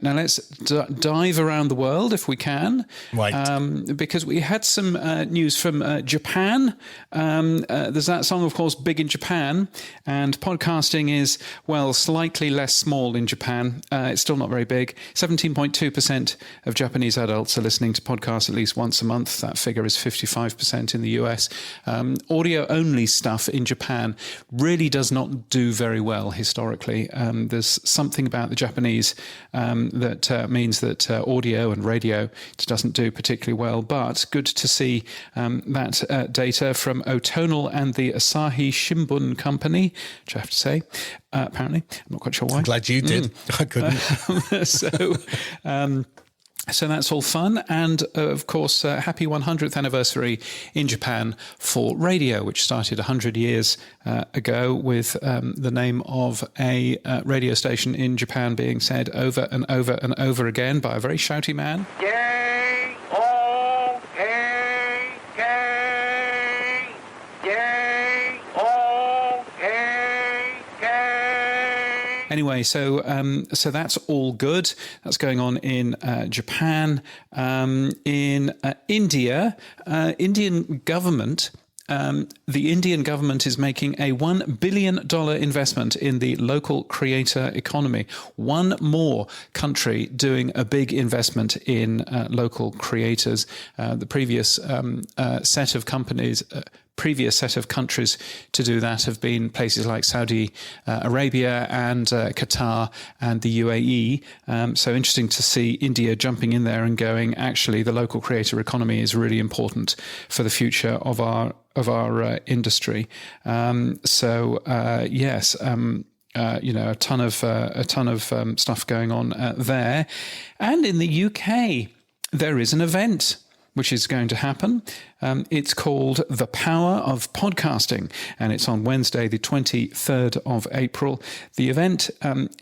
now let's dive around the world if we can. Right. Because we had some news from Japan. There's that song, of course, Big in Japan. And podcasting is, well, slightly less small in Japan. It's still not very big. 17.2% of Japanese adults are listening to podcasts at least once a month. That figure is 55% in the US. Audio-only stuff in Japan really does not do very well historically. There's something about the Japanese that means that audio and radio doesn't do particularly well. But good to see that data from Otonal and the Asahi Shimbun Company, which I have to say, apparently. I'm not quite sure why. I'm glad you did. I couldn't. So that's all fun. And, of course, happy 100th anniversary in Japan for radio, which started 100 years ago with the name of a radio station in Japan being said over and over and over again by a very shouty man. Anyway, so that's all good. That's going on in Japan. In India, Indian government the Indian government is making a $1 billion investment in the local creator economy. One more country doing a big investment in local creators. The previous set of companies, previous set of countries to do that have been places like Saudi Arabia and Qatar and the UAE. So interesting to see India jumping in there and going, actually, the local creator economy is really important for the future of our industry. Yes. A ton of stuff going on there. And in the UK, there is an event which is going to happen. It's called The Power of Podcasting, and it's on Wednesday, the 23rd of April. The event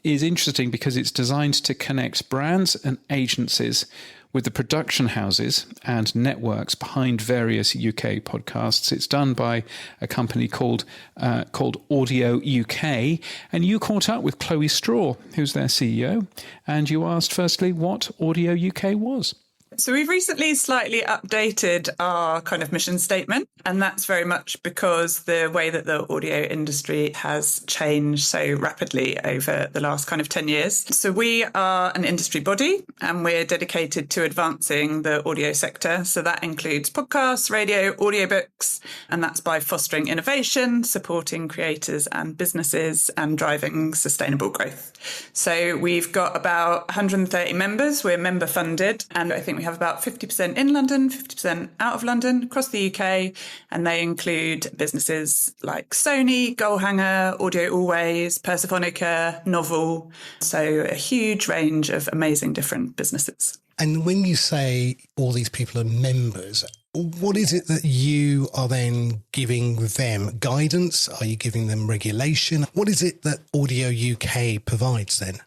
is interesting because it's designed to connect brands and agencies with the production houses and networks behind various UK podcasts. It's done by a company called AudioUK, and you caught up with Chloe Straw, who's their CEO, and you asked firstly what AudioUK was. So we've recently slightly updated our kind of mission statement, and that's very much because the way that the audio industry has changed so rapidly over the last kind of 10 years. So we are an industry body and we're dedicated to advancing the audio sector. So that includes podcasts, radio, audiobooks, and that's by fostering innovation, supporting creators and businesses, and driving sustainable growth. So we've got about 130 members. We're member funded, and I think we have about 50% in London, 50% out of London across the UK. And they include businesses like Sony, Goalhanger, Audio Always, Persephonica, Novel. So a huge range of amazing different businesses. And when you say all these people are members, what is it that you are then giving them? Guidance? Are you giving them regulation? What is it that Audio UK provides then?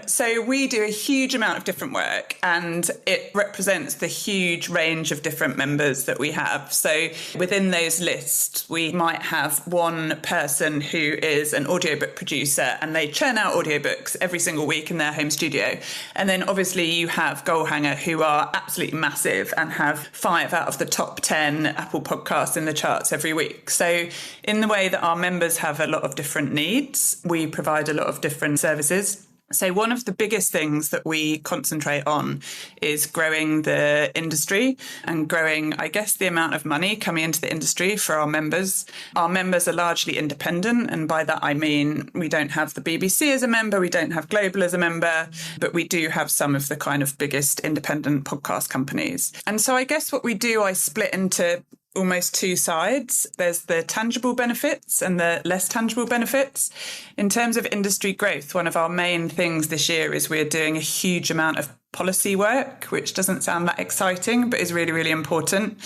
So we do a huge amount of different work, and it represents the huge range of different members that we have. So within those lists, we might have one person who is an audiobook producer, and they churn out audiobooks every single week in their home studio. And then obviously you have Goalhanger, who are absolutely massive and have 5 out of the top 10 Apple podcasts in the charts every week. So in the way that our members have a lot of different needs, we provide a lot of different services. So one of the biggest things that we concentrate on is growing the industry and growing, I guess, the amount of money coming into the industry for our members. Our members are largely independent, and by that I mean we don't have the BBC as a member, we don't have Global as a member, but we do have some of the kind of biggest independent podcast companies. And so I guess what we do, I split into almost 2 sides. There's the tangible benefits and the less tangible benefits. In terms of industry growth, one of our main things this year is we're doing a huge amount of policy work, which doesn't sound that exciting, but is really, really important.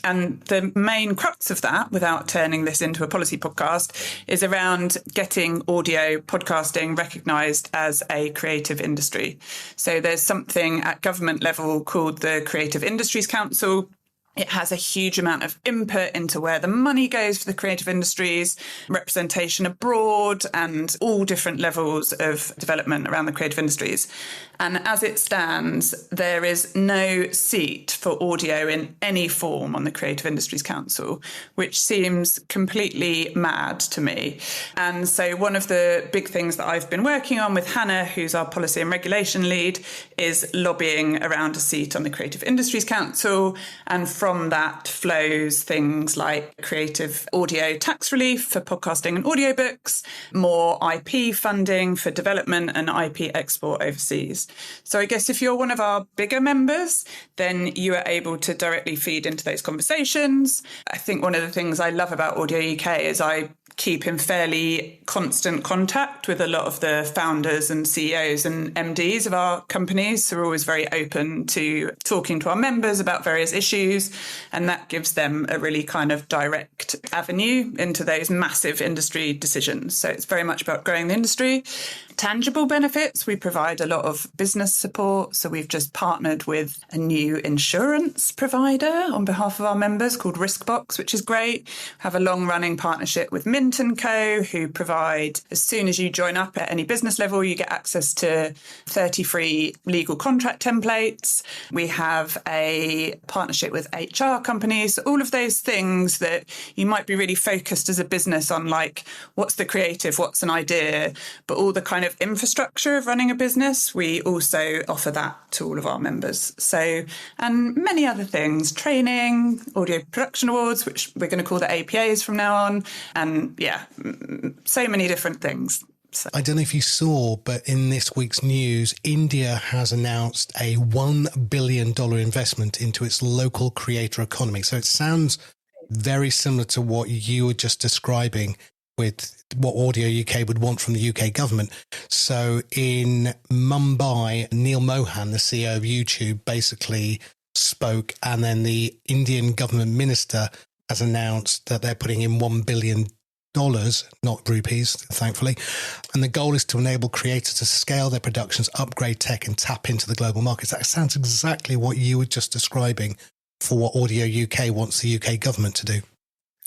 And the main crux of that, without turning this into a policy podcast, is around getting audio podcasting recognised as a creative industry. So there's something at government level called the Creative Industries Council. It has a huge amount of input into where the money goes for the creative industries, representation abroad, and all different levels of development around the creative industries. And as it stands, there is no seat for audio in any form on the Creative Industries Council, which seems completely mad to me. And so one of the big things that I've been working on with Hannah, who's our policy and regulation lead, is lobbying around a seat on the Creative Industries Council. And from that flows things like creative audio tax relief for podcasting and audiobooks, more IP funding for development and IP export overseas. So I guess if you're one of our bigger members, then you are able to directly feed into those conversations. I think one of the things I love about Audio UK is I keep in fairly constant contact with a lot of the founders and CEOs and MDs of our companies. So we're always very open to talking to our members about various issues, and that gives them a really kind of direct avenue into those massive industry decisions. So it's very much about growing the industry. tangible benefits, we provide a lot of business support. So we've just partnered with a new insurance provider on behalf of our members called Riskbox, which is great. We have a long-running partnership with Mint & Co, who provide, as soon as you join up at any business level, you get access to 30 free legal contract templates. We have a partnership with HR companies, all of those things that you might be really focused as a business on, like what's the creative, what's an idea, but all the kind of infrastructure of running a business, we also offer that to all of our members. So, and many other things, training, audio production awards, which we're going to call the APAs from now on. And yeah, so many different things. So. I don't know if you saw, but in this week's news, India has announced a $1 billion investment into its local creator economy. So it sounds very similar to what you were just describing with what AudioUK would want from the UK government. So in Mumbai, Neil Mohan, the CEO of YouTube, basically spoke, and then the Indian government minister has announced that they're putting in $1 billion, not rupees, thankfully. And the goal is to enable creators to scale their productions, upgrade tech, and tap into the global markets. That sounds exactly what you were just describing for what AudioUK wants the UK government to do.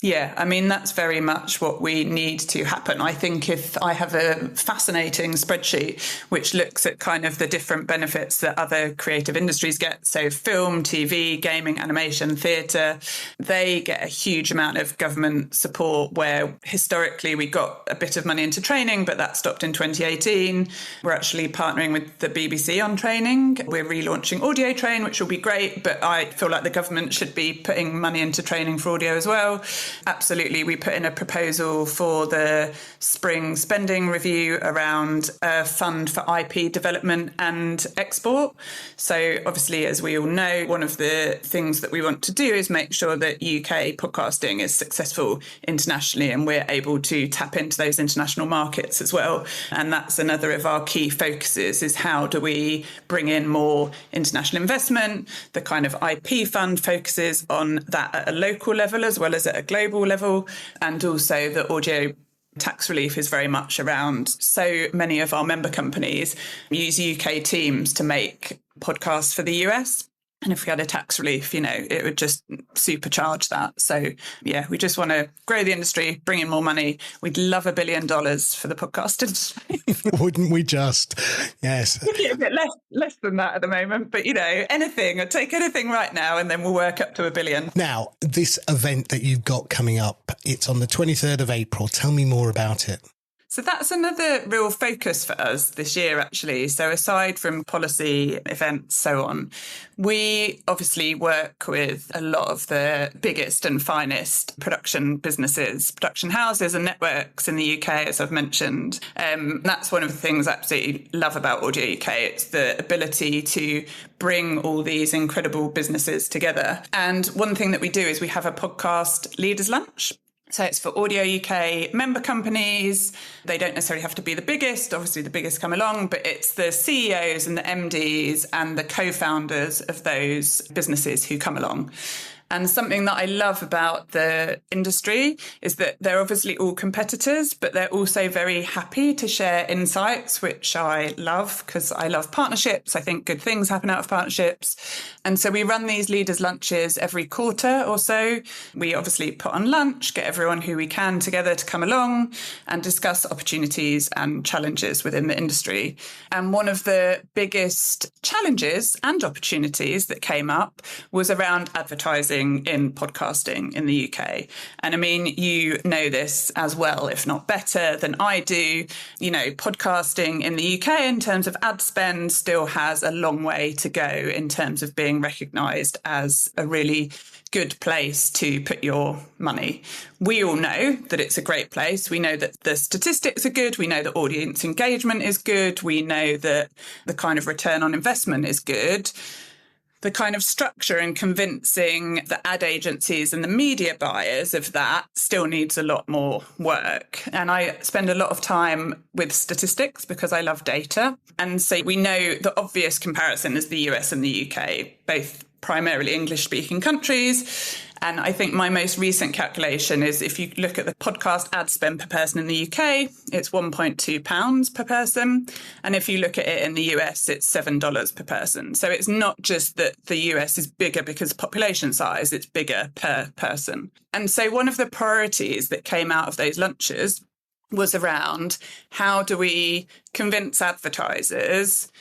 Yeah, I mean, that's very much what we need to happen. I think if I have a fascinating spreadsheet which looks at kind of the different benefits that other creative industries get, so film, TV, gaming, animation, theatre, they get a huge amount of government support, where historically we got a bit of money into training, but that stopped in 2018. We're actually partnering with the BBC on training. We're relaunching Audio Train, which will be great, but I feel like the government should be putting money into training for audio as well. Absolutely. We put in a proposal for the spring spending review around a fund for IP development and export. So obviously, as we all know, one of the things that we want to do is make sure that UK podcasting is successful internationally, and we're able to tap into those international markets as well. And that's another of our key focuses, is how do we bring in more international investment? The kind of IP fund focuses on that at a local level as well as at a global level, and also the audio tax relief is very much around. So many of our member companies use UK teams to make podcasts for the US. And if we had a tax relief, you know, it would just supercharge that. So, yeah, we just want to grow the industry, bring in more money. We'd love $1 billion for the podcast industry. Wouldn't we just? Yes. A bit less than that at the moment. But, you know, anything, I'd take anything right now, and then we'll work up to $1 billion. Now, this event that you've got coming up, it's on the 23rd of April. Tell me more about it. So that's another real focus for us this year, actually. So aside from policy events, so on, we obviously work with a lot of the biggest and finest production businesses, production houses and networks in the UK, as I've mentioned. That's one of the things I absolutely love about AudioUK. It's the ability to bring all these incredible businesses together. And one thing that we do is we have a podcast leaders lunch. So it's for AudioUK member companies. They don't necessarily have to be the biggest. Obviously, the biggest come along, but it's the CEOs and the MDs and the co-founders of those businesses who come along. And something that I love about the industry is that they're obviously all competitors, but they're also very happy to share insights, which I love because I love partnerships. I think good things happen out of partnerships. And so we run these leaders' lunches every quarter or so. We obviously put on lunch, get everyone who we can together to come along and discuss opportunities and challenges within the industry. And one of the biggest challenges and opportunities that came up was around advertising in podcasting in the UK. And I mean, you know this as well, if not better than I do. You know, podcasting in the UK in terms of ad spend still has a long way to go in terms of being recognised as a really good place to put your money. We all know that it's a great place. We know that the statistics are good. We know that audience engagement is good. We know that the kind of return on investment is good. The kind of structure and convincing the ad agencies and the media buyers of that still needs a lot more work. And I spend a lot of time with statistics because I love data. And so we know the obvious comparison is the US and the UK, both primarily English-speaking countries. And I think my most recent calculation is if you look at the podcast ad spend per person in the UK, it's £1.2 per person. And if you look at it in the US, it's $7 per person. So it's not just that the US is bigger because of population size, it's bigger per person. And so one of the priorities that came out of those lunches was around how do we convince advertisers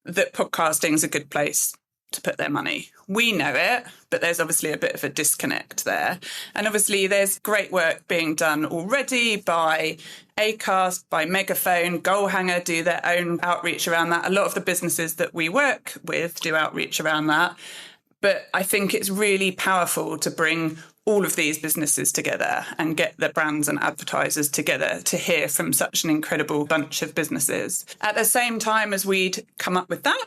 that podcasting is a good place to put their money. We know it, but there's obviously a bit of a disconnect there. And obviously there's great work being done already by Acast, by Megaphone, Goalhanger do their own outreach around that. A lot of the businesses that we work with do outreach around that. But I think it's really powerful to bring all of these businesses together and get the brands and advertisers together to hear from such an incredible bunch of businesses. At the same time as we'd come up with that,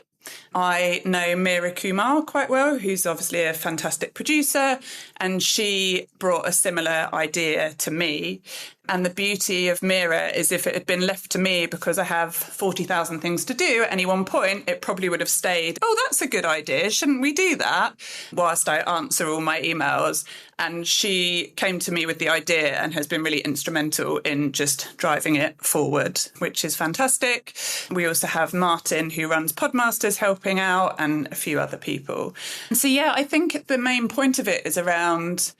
I know Meera Kumar quite well, who's obviously a fantastic producer, and she brought a similar idea to me. And the beauty of Meera is if it had been left to me because I have 40,000 things to do at any one point, it probably would have stayed, oh, that's a good idea, shouldn't we do that? Whilst I answer all my emails. And she came to me with the idea and has been really instrumental in just driving it forward, which is fantastic. We also have Martin, who runs Podmasters, helping out, and a few other people. And so, yeah, I think the main point of it is around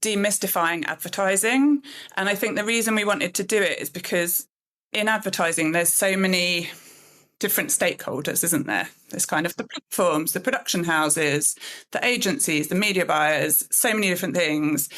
demystifying advertising. And I think the reason we wanted to do it is because in advertising, there's so many different stakeholders, isn't there? There's kind of the platforms, the production houses, the agencies, the media buyers, so many different things.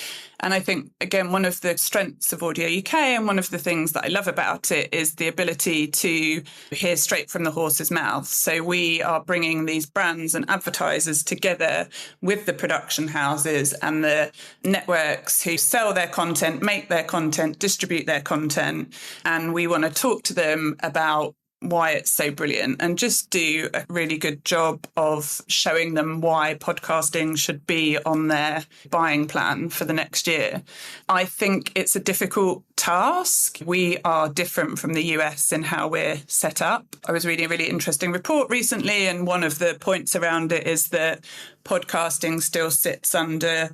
And I think, again, one of the strengths of AudioUK and one of the things that I love about it is the ability to hear straight from the horse's mouth. So we are bringing these brands and advertisers together with the production houses and the networks who sell their content, make their content, distribute their content. And we want to talk to them about why it's so brilliant and just do a really good job of showing them why podcasting should be on their buying plan for the next year. I think it's a difficult task. We are different from the US in how we're set up. I was reading a really interesting report recently, and one of the points around it is that podcasting still sits under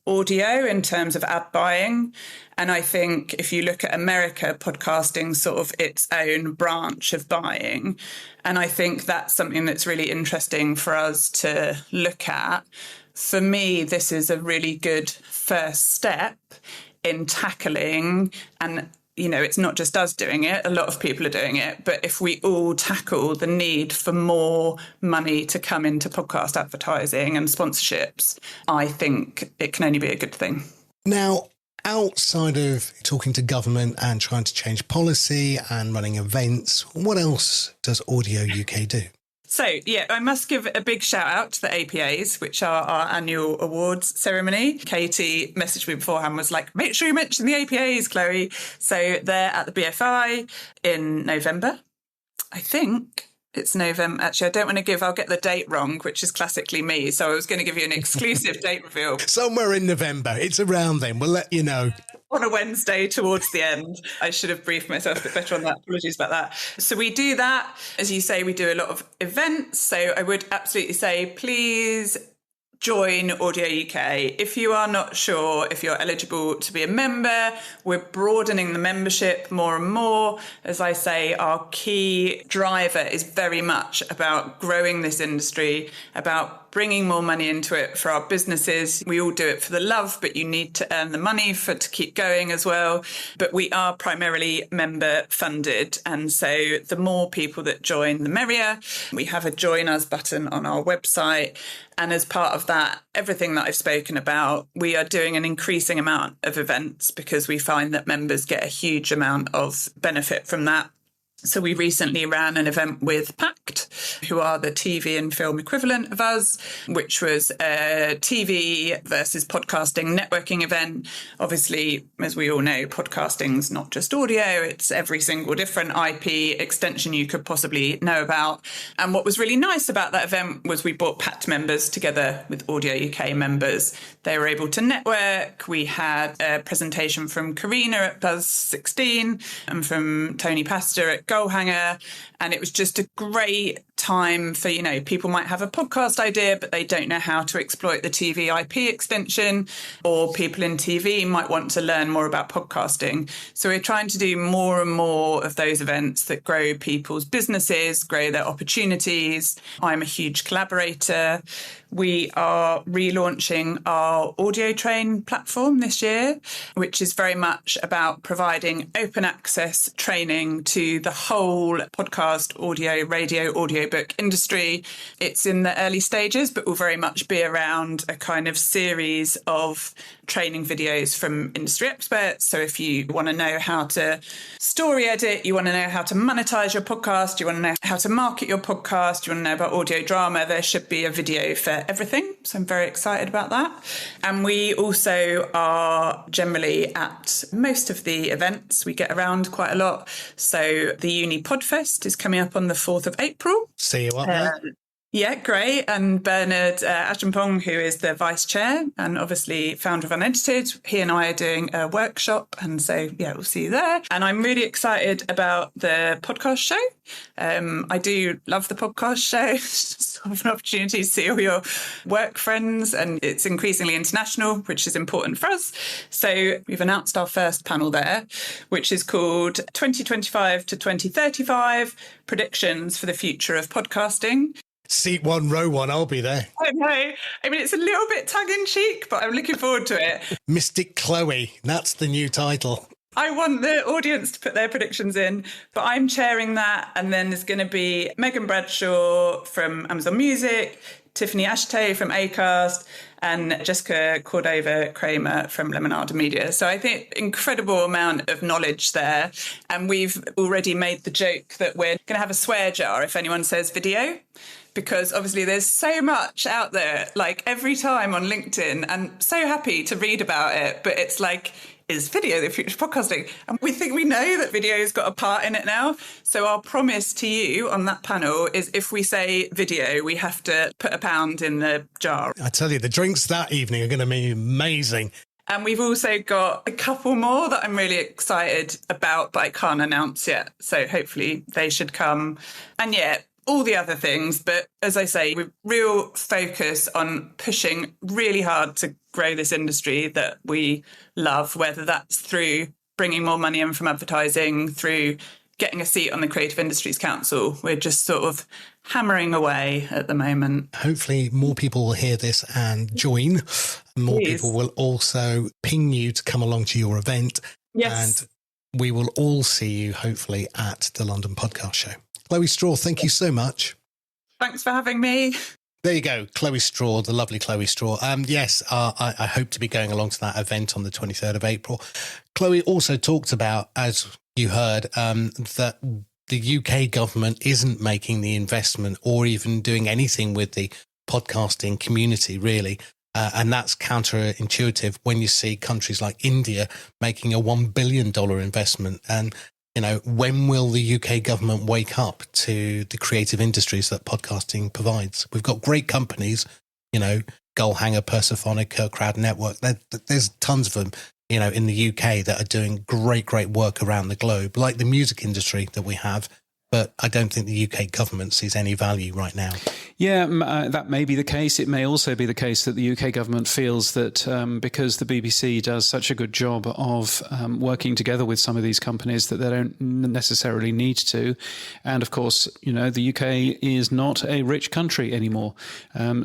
audio in terms of ad buying. And I think if you look at America, podcasting sort of its own branch of buying. And I think that's something that's really interesting for us to look at. For me, this is a really good first step in tackling, and you know, it's not just us doing it, a lot of people are doing it, but if we all tackle the need for more money to come into podcast advertising and sponsorships, I think it can only be a good thing. Now, outside of talking to government and trying to change policy and running events, what else does AudioUK do? So, yeah, I must give a big shout out to the APAs, which are our annual awards ceremony. Katie messaged me beforehand, was like, make sure you mention the APAs, Chloe. So they're at the BFI in November. I think it's November. Actually, I don't want to I'll get the date wrong, which is classically me. So I was going to give you an exclusive date reveal. Somewhere in November. It's around then. We'll let you know. On a Wednesday towards the end. I should have briefed myself a bit better on that. Apologies about that. So we do that. As you say, we do a lot of events. So I would absolutely say, please join AudioUK. If you are not sure if you're eligible to be a member, we're broadening the membership more and more. As I say, our key driver is very much about growing this industry, about bringing more money into it for our businesses. We all do it for the love, but you need to earn the money to keep going as well. But we are primarily member funded. And so the more people that join, the merrier. We have a join us button on our website. And as part of that, everything that I've spoken about, we are doing an increasing amount of events because we find that members get a huge amount of benefit from that. So we recently ran an event with Pact, who are the TV and film equivalent of us, which was a TV versus podcasting networking event. Obviously, as we all know, podcasting's not just audio, it's every single different IP extension you could possibly know about. And what was really nice about that event was we brought Pact members together with AudioUK members. They were able to network. We had a presentation from Karina at Buzz 16 and from Tony Pastor at Goalhanger, and it was just a great time for, people might have a podcast idea, but they don't know how to exploit the TV IP extension, or people in TV might want to learn more about podcasting. So we're trying to do more and more of those events that grow people's businesses, grow their opportunities. I'm a huge collaborator. We are relaunching our Audio Train platform this year, which is very much about providing open access training to the whole podcast, audio, radio, audiobook industry. It's in the early stages, but will very much be around a kind of series of training videos from industry experts. So if you want to know how to story edit, you want to know how to monetize your podcast, you want to know how to market your podcast, you want to know about audio drama, there should be a video for everything. So I'm very excited about that. And we also are generally at most of the events. We get around quite a lot. So the Uni Podfest is coming up on the 4th of April. See you up there. Yeah, great. And Bernard Ajampong, who is the vice chair and obviously founder of Unedited, he and I are doing a workshop. And so, yeah, we'll see you there. And I'm really excited about the podcast show. I do love the podcast show. It's just sort of an opportunity to see all your work friends, and it's increasingly international, which is important for us. So we've announced our first panel there, which is called 2025 to 2035 Predictions for the Future of Podcasting. Seat 1, row 1, I'll be there. I know. I mean, it's a little bit tongue-in-cheek, but I'm looking forward to it. Mystic Chloe, that's the new title. I want the audience to put their predictions in, but I'm chairing that. And then there's going to be Megan Bradshaw from Amazon Music, Tiffany Ashtay from Acast, and Jessica Cordova-Kramer from Lemonade Media. So I think incredible amount of knowledge there. And we've already made the joke that we're going to have a swear jar if anyone says video, because obviously there's so much out there, like every time on LinkedIn, and so happy to read about it. But it's like, is video the future of podcasting? And we think we know that video's got a part in it now. So our promise to you on that panel is if we say video, we have to put £1 in the jar. I tell you, the drinks that evening are going to be amazing. And we've also got a couple more that I'm really excited about, but I can't announce yet. So hopefully they should come. And yeah, all the other things. But as I say, with real focus on pushing really hard to grow this industry that we love, whether that's through bringing more money in from advertising, through getting a seat on the Creative Industries Council. We're just sort of hammering away at the moment. Hopefully more people will hear this and join. More Please. people will also ping you to come along to your event. Yes. And we will all see you, hopefully, at the London Podcast Show. Chloe Straw, thank you so much. Thanks for having me. There you go, Chloe Straw, the lovely Chloe Straw. Yes, I hope to be going along to that event on the 23rd of April. Chloe also talked about, as you heard, that the UK government isn't making the investment or even doing anything with the podcasting community, really. And that's counterintuitive when you see countries like India making a $1 billion investment. And when will the UK government wake up to the creative industries that podcasting provides? We've got great companies, Goalhanger, Persephonic, Crowd Network. There's tons of them, in the UK that are doing great work around the globe, like the music industry that we have. But I don't think the UK government sees any value right now. Yeah, that may be the case. It may also be the case that the UK government feels that because the BBC does such a good job of working together with some of these companies that they don't necessarily need to. And of course, the UK is not a rich country anymore,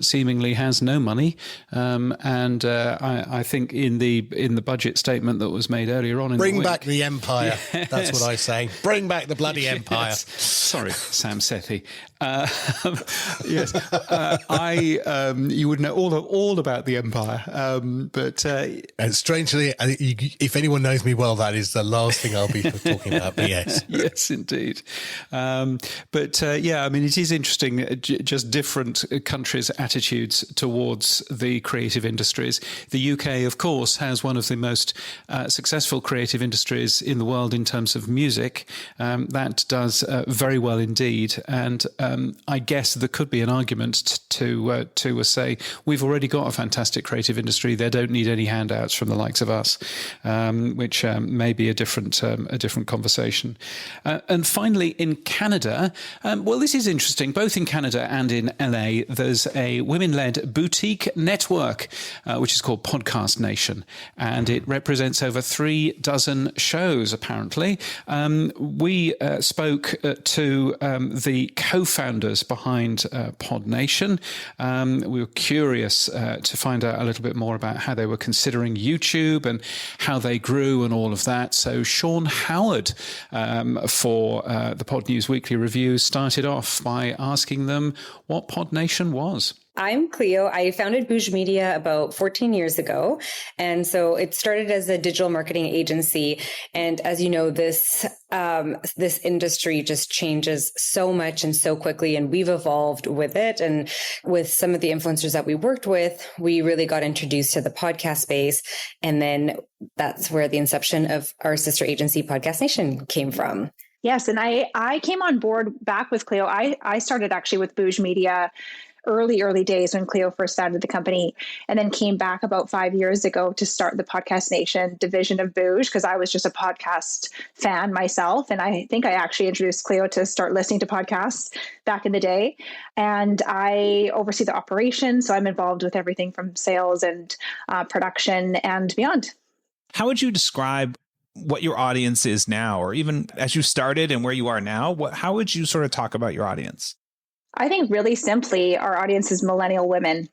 seemingly has no money. And I think in the budget statement that was made earlier on in Bring the week, back the empire. Yes. That's what I say. Bring back the bloody empire. Yes. Sorry, Sam Sethi. Yes, you would know all about the empire, but and strangely, if anyone knows me well, that is the last thing I'll be talking about. But yes, yes, indeed. It is interesting. Just different countries' attitudes towards the creative industries. The UK, of course, has one of the most successful creative industries in the world in terms of music. That does very well indeed, and I guess there could be an argument to say we've already got a fantastic creative industry. They don't need any handouts from the likes of us, which may be a different conversation. And finally, in Canada, well, this is interesting. Both in Canada and in LA, there's a women-led boutique network, which is called Podcast Nation, and it represents over 36 shows, apparently. We spoke to the co-founders behind Pod Nation. We were curious to find out a little bit more about how they were considering YouTube and how they grew and all of that. So Sean Howard for the Pod News Weekly Review started off by asking them what Pod Nation was. I'm Cleo. I founded Bouge Media about 14 years ago. And so it started as a digital marketing agency. And as you know, this industry just changes so much and so quickly. And we've evolved with it. And with some of the influencers that we worked with, we really got introduced to the podcast space. And then that's where the inception of our sister agency, Podcast Nation, came from. Yes. And I came on board back with Cleo. I started actually with Bouge Media early days when Cleo first founded the company, and then came back about 5 years ago to start the Podcast Nation division of Bouge, because I was just a podcast fan myself. And I think I actually introduced Cleo to start listening to podcasts back in the day. And I oversee the operations. So I'm involved with everything from sales and production and beyond. How would you describe what your audience is now, or even as you started and where you are now? How would you sort of talk about your audience? I think really simply, our audience is millennial women.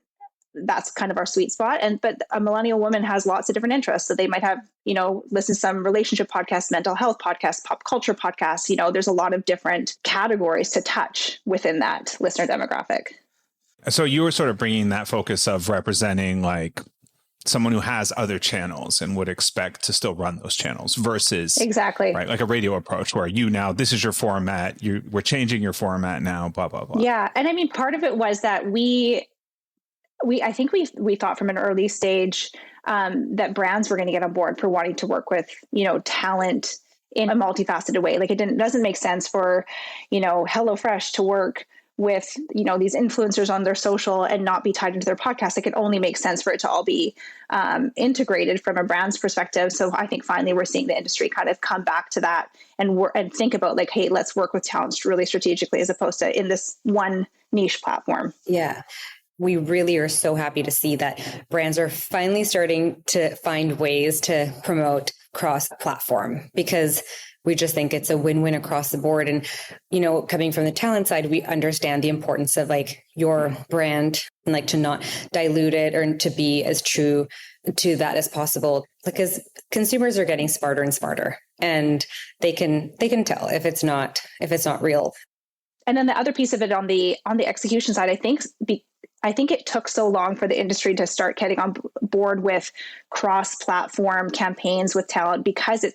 That's kind of our sweet spot. But a millennial woman has lots of different interests. So they might have, listen to some relationship podcasts, mental health podcasts, pop culture podcasts. There's a lot of different categories to touch within that listener demographic. So you were sort of bringing that focus of representing like someone who has other channels and would expect to still run those channels versus exactly right, like a radio approach where now this is your format, we're changing your format now, blah blah blah. Yeah, and I mean, part of it was that I think we thought from an early stage that brands were going to get on board for wanting to work with talent in a multifaceted way. Like it doesn't make sense for HelloFresh to work with, these influencers on their social and not be tied into their podcast. It can only make sense for it to all be integrated from a brand's perspective. So I think finally we're seeing the industry kind of come back to that and think about like, hey, let's work with talent really strategically as opposed to in this one niche platform. Yeah. We really are so happy to see that brands are finally starting to find ways to promote cross-platform, because we just think it's a win-win across the board. And, coming from the talent side, we understand the importance of like your brand and like to not dilute it or to be as true to that as possible, because consumers are getting smarter and smarter, and they can tell if it's not real. And then the other piece of it on the execution side, I think it took so long for the industry to start getting on board with cross-platform campaigns with talent because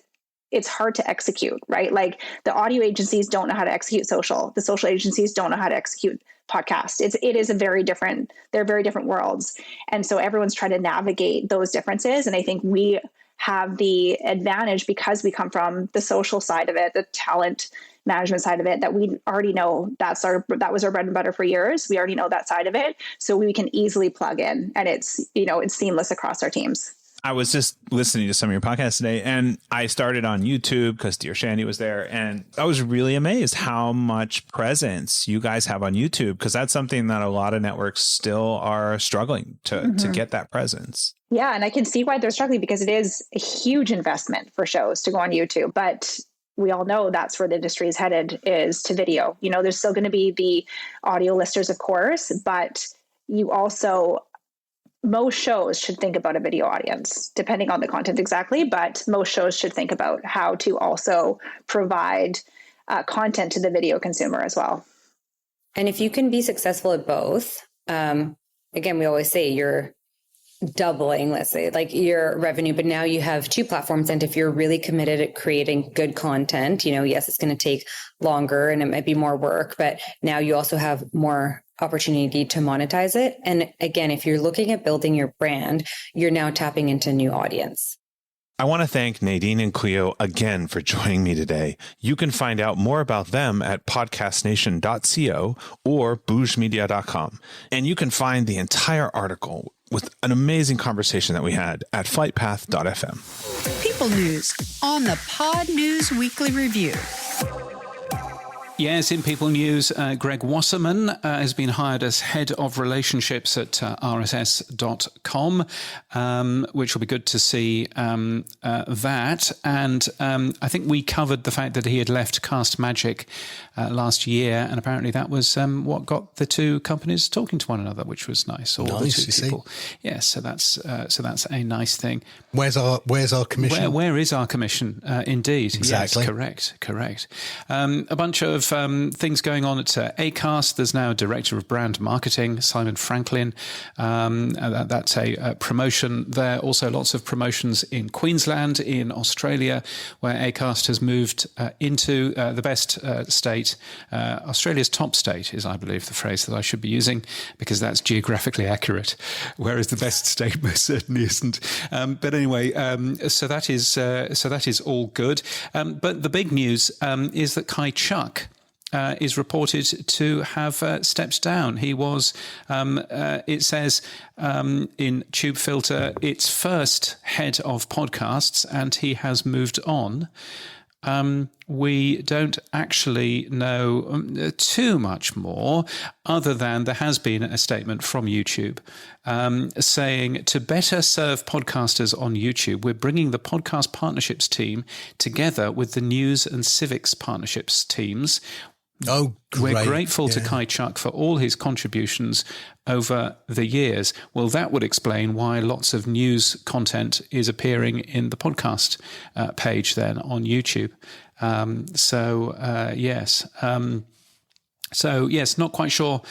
it's hard to execute, right? Like the audio agencies don't know how to execute social. The social agencies don't know how to execute podcast. They're very different worlds. And so everyone's trying to navigate those differences. And I think we have the advantage because we come from the social side of it, the talent management side of it, that we already know that was our bread and butter for years. We already know that side of it. So we can easily plug in, and it's seamless across our teams. I was just listening to some of your podcasts today, and I started on YouTube because Dear Shandy was there, and I was really amazed how much presence you guys have on YouTube, because that's something that a lot of networks still are struggling to get that presence. Yeah, and I can see why they're struggling, because it is a huge investment for shows to go on YouTube, but we all know that's where the industry is headed, is to video. There's still going to be the audio listeners, of course, but most shows should think about a video audience, depending on the content exactly, but most shows should think about how to also provide content to the video consumer as well. And if you can be successful at both, again, we always say you're doubling, let's say, like your revenue, but now you have two platforms. And if you're really committed at creating good content, yes, it's going to take longer and it might be more work, but now you also have more opportunity to monetize it. And again, if you're looking at building your brand, you're now tapping into a new audience. I want to thank Nadine and Cleo again for joining me today. You can find out more about them at podcastnation.co or bougemedia.com. And you can find the entire article with an amazing conversation that we had at flightpath.fm. People News on the Pod News Weekly Review. Yes, in People News, Greg Wasserman has been hired as Head of Relationships at rss.com, which will be good to see that. And I think we covered the fact that he had left Cast Magic last year, and apparently that was what got the two companies talking to one another, which was nice. All nice, the two people. Yes, so that's a nice thing. Where's our commission? Where is our commission? Indeed, exactly. Yes, correct. A bunch of things going on at Acast. There's now a director of brand marketing, Simon Franklin. That's a promotion there. Also, lots of promotions in Queensland, in Australia, where Acast has moved into the best state. Australia's top state is, I believe, the phrase that I should be using, because that's geographically accurate, whereas the best state most certainly isn't. But anyway, so that is all good. But the big news is that Kai Chuck is reported to have stepped down. He was, it says in Tube Filter, its first head of podcasts, and he has moved on. We don't actually know too much more, other than there has been a statement from YouTube saying, to better serve podcasters on YouTube, we're bringing the podcast partnerships team together with the news and civics partnerships teams. Oh, great. We're grateful to Kai Chuck for all his contributions over the years. Well, that would explain why lots of news content is appearing in the podcast page then on YouTube. Yes, not quite sure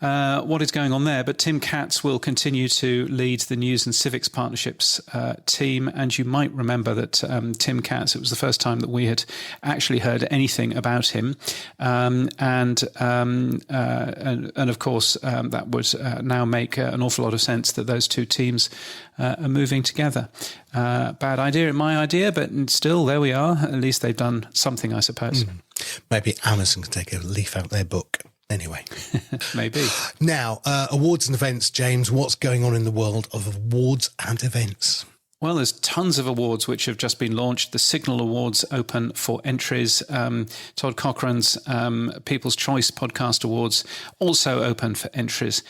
what is going on there, but Tim Katz will continue to lead the News and Civics Partnerships team. And you might remember that Tim Katz, it was the first time that we had actually heard anything about him. And of course, that would now make an awful lot of sense that those two teams are moving together. Bad idea, my idea, but still, there we are. At least they've done something, I suppose. Maybe Amazon can take a leaf out their book. Anyway. Maybe. Now, awards and events, James, what's going on in the world of awards and events? Well, there's tons of awards which have just been launched. The Signal Awards open for entries. Todd Cochran's People's Choice Podcast Awards also open for entries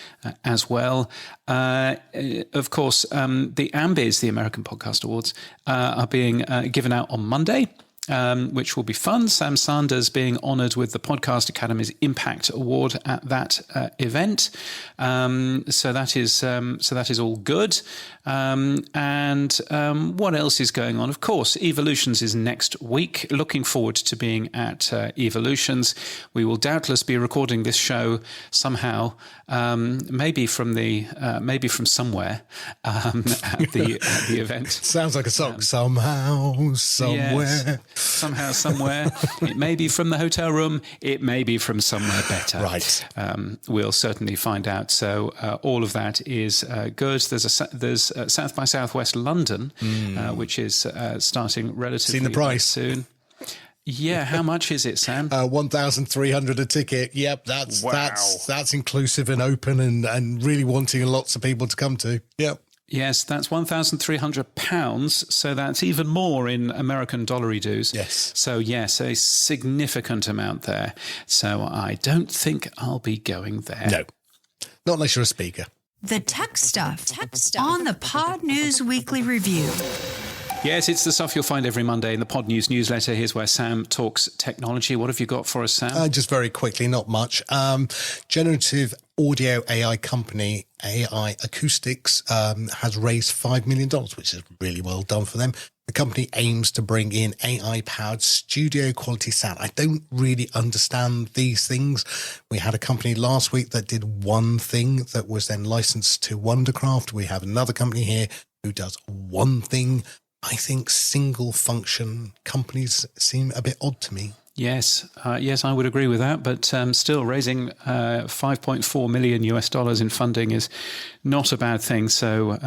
as well. Of course, the AMBIs, the American Podcast Awards, are being given out on Monday. Which will be fun. Sam Sanders being honoured with the Podcast Academy's Impact Award at that event. So that is all good. And what else is going on? Of course, Evolutions is next week. Looking forward to being at Evolutions. We will doubtless be recording this show somehow, maybe from somewhere at the event. Sounds like a song. Somehow, somewhere. Yes. Somehow, somewhere. It may be from the hotel room. It may be from somewhere better. Right. We'll certainly find out. So all of that is good. There's South by Southwest London, which is starting relatively soon. Yeah, how much is it, Sam? 1,300 a ticket. Yep, that's inclusive and open and really wanting lots of people to come to. Yep. Yes, that's £1,300. So that's even more in American dollary dues. Yes. So yes, a significant amount there. So I don't think I'll be going there. No, not unless you're a speaker. The tech stuff on the Pod News Weekly Review. Yes, it's the stuff you'll find every Monday in the Pod News newsletter. Here's where Sam talks technology. What have you got for us, Sam? Just very quickly, not much. Generative audio AI company AI Acoustics has raised $5 million, which is really well done for them. The company aims to bring in AI-powered studio quality sound. I don't really understand these things. We had a company last week that did one thing that was then licensed to Wondercraft. We have another company here who does one thing. I think single function companies seem a bit odd to me. Yes, I would agree with that. But still, raising $5.4 million in funding is not a bad thing. So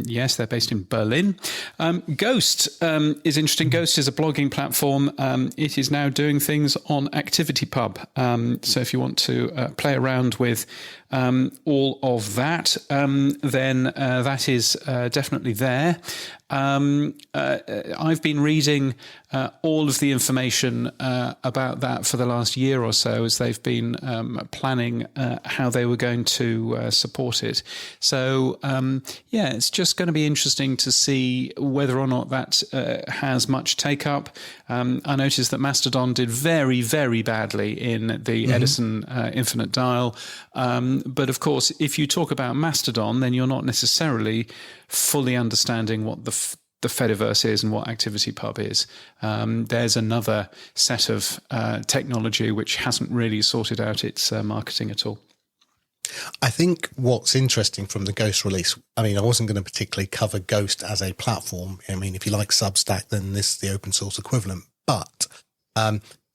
yes, they're based in Berlin. Ghost is interesting. Ghost is a blogging platform. It is now doing things on ActivityPub. So if you want to play around with all of that, then that is definitely there. I've been reading all of the information about that for the last year or so as they've been planning how they were going to support it. So, it's just going to be interesting to see whether or not that has much take up. I noticed that Mastodon did very, very badly in the Edison Infinite Dial. But of course, if you talk about Mastodon, then you're not necessarily fully understanding what the Fediverse is and what ActivityPub is. There's another set of technology which hasn't really sorted out its marketing at all. I think what's interesting from the Ghost release, I mean, I wasn't going to particularly cover Ghost as a platform. I mean, if you like Substack, then this is the open source equivalent. But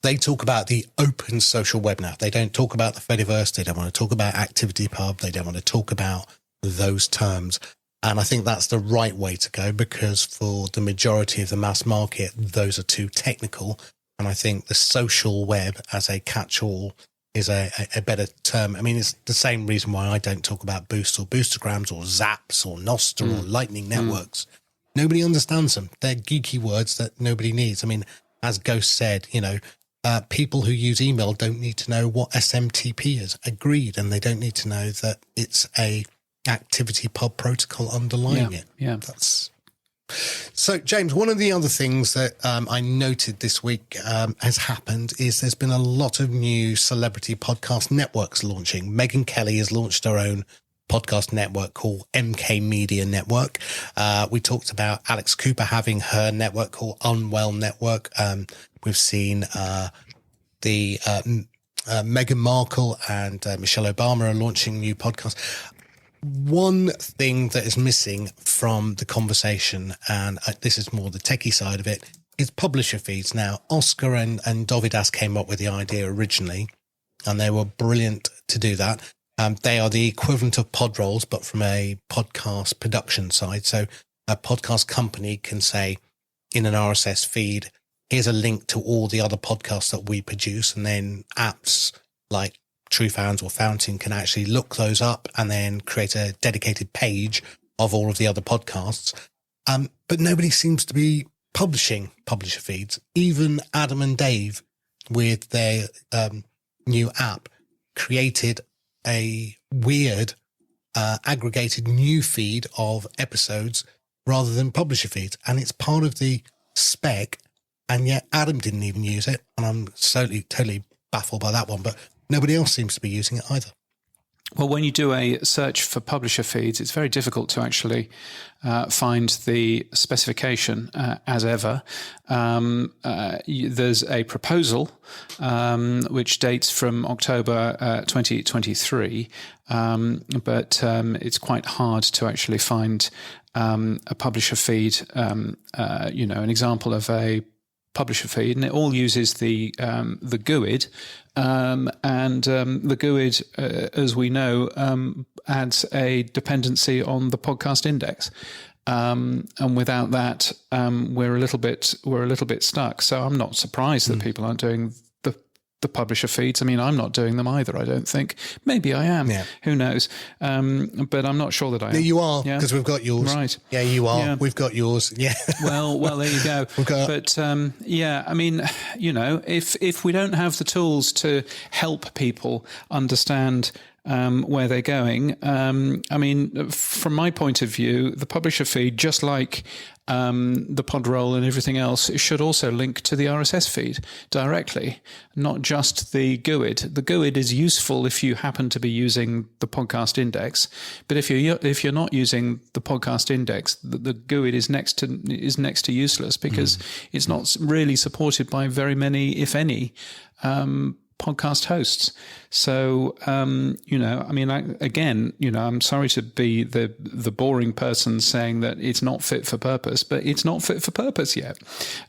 they talk about the open social web now. They don't talk about the Fediverse. They don't want to talk about ActivityPub. They don't want to talk about those terms. And I think that's the right way to go, because for the majority of the mass market, those are too technical. And I think the social web as a catch-all is a better term. I mean, it's the same reason why I don't talk about Boost or Boostergrams or Zaps or Nostr or Lightning networks. Nobody understands them. They're geeky words that nobody needs. I mean, as Ghost said, people who use email don't need to know what SMTP is. Agreed. And they don't need to know that it's a ActivityPub protocol underlying it. Yeah. So, James, one of the other things that I noted this week has happened is there's been a lot of new celebrity podcast networks launching. Megyn Kelly has launched her own podcast network called MK Media Network. We talked about Alex Cooper having her network called Unwell Network. We've seen Meghan Markle and Michelle Obama are launching new podcasts. One thing that is missing from the conversation, and this is more the techie side of it, is publisher feeds. Now, Oscar and Dovidas came up with the idea originally, and they were brilliant to do that. They are the equivalent of pod rolls, but from a podcast production side. So a podcast company can say in an RSS feed, here's a link to all the other podcasts that we produce, and then apps like TrueFans or Fountain can actually look those up and then create a dedicated page of all of the other podcasts. But nobody seems to be publishing publisher feeds. Even Adam and Dave, with their new app, created a weird aggregated new feed of episodes rather than publisher feeds. And it's part of the spec, and yet Adam didn't even use it. And I'm totally baffled by that one. But nobody else seems to be using it either. Well, when you do a search for publisher feeds, it's very difficult to actually find the specification as ever. There's a proposal which dates from October 2023, but it's quite hard to actually find a publisher feed, an example of a publisher feed, and it all uses the GUID, and the GUID, as we know, adds a dependency on the podcast index, and without that, we're a little bit stuck. So I'm not surprised that people aren't doing the publisher feeds. I mean, I'm not doing them either, I don't think. Maybe I am. Yeah. Who knows? But I'm not sure that I am. No, you are, because we've got yours. Right. Yeah, you are. Yeah. We've got yours. Yeah. Well, there you go. But I mean, if we don't have the tools to help people understand where they're going, I mean, from my point of view, the publisher feed, just like the Podroll and everything else, it should also link to the RSS feed directly, not just the GUID. The GUID is useful if you happen to be using the podcast index, but if you're not using the podcast index, the GUID is next to useless, because it's not really supported by very many, if any, podcast hosts. So, I'm sorry to be the boring person saying that it's not fit for purpose, but it's not fit for purpose yet.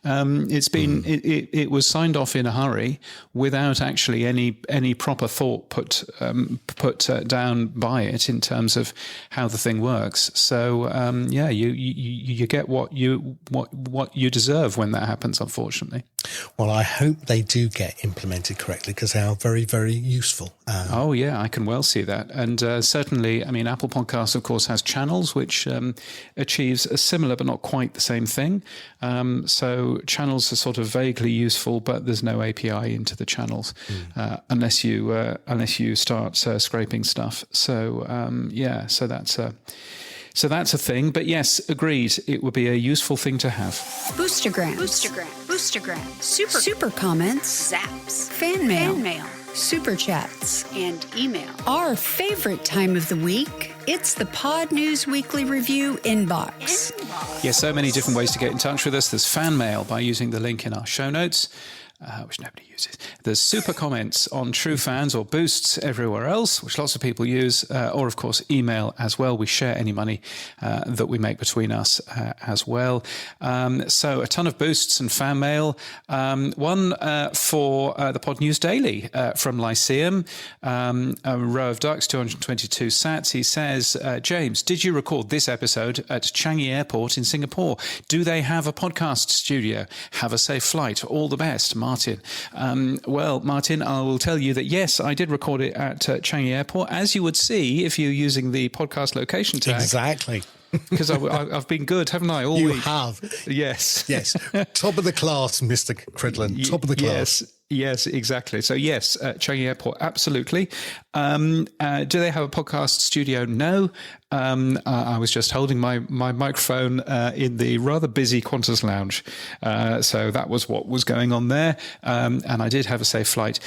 It was signed off in a hurry without actually any proper thought put down by it in terms of how the thing works. So, you get what you deserve when that happens, unfortunately. Well, I hope they do get implemented correctly because they are very, very useful. I can well see that. And certainly, Apple Podcasts, of course, has channels, which achieves a similar but not quite the same thing. So channels are sort of vaguely useful, but there's no API into the channels unless you start scraping stuff. So, So that's a thing. But yes, agreed. It would be a useful thing to have. Boostergram, super comments, zaps, fan mail, super chats, and email. Our favorite time of the week, it's the Pod News Weekly Review inbox. Yes, so many different ways to get in touch with us. There's fan mail by using the link in our show notes. Which nobody uses. There's super comments on True Fans or boosts everywhere else, which lots of people use, or of course email as well. We share any money that we make between us as well. So a ton of boosts and fan mail. One for the Pod News Daily from Lyceum, a row of ducks, 222 sats. He says, James, did you record this episode at Changi Airport in Singapore? Do they have a podcast studio? Have a safe flight. All the best, Martin. Well, Martin, I will tell you that, yes, I did record it at Changi Airport, as you would see if you're using the podcast location tag. Exactly. Because I've been good, haven't I, all week? You have. Yes. Yes. Top of the class, Mr. Cridland. Top of the class. Yes, exactly. So yes, Changi Airport, absolutely. Do they have a podcast studio? No. I was just holding my microphone in the rather busy Qantas lounge. So that was what was going on there. And I did have a safe flight.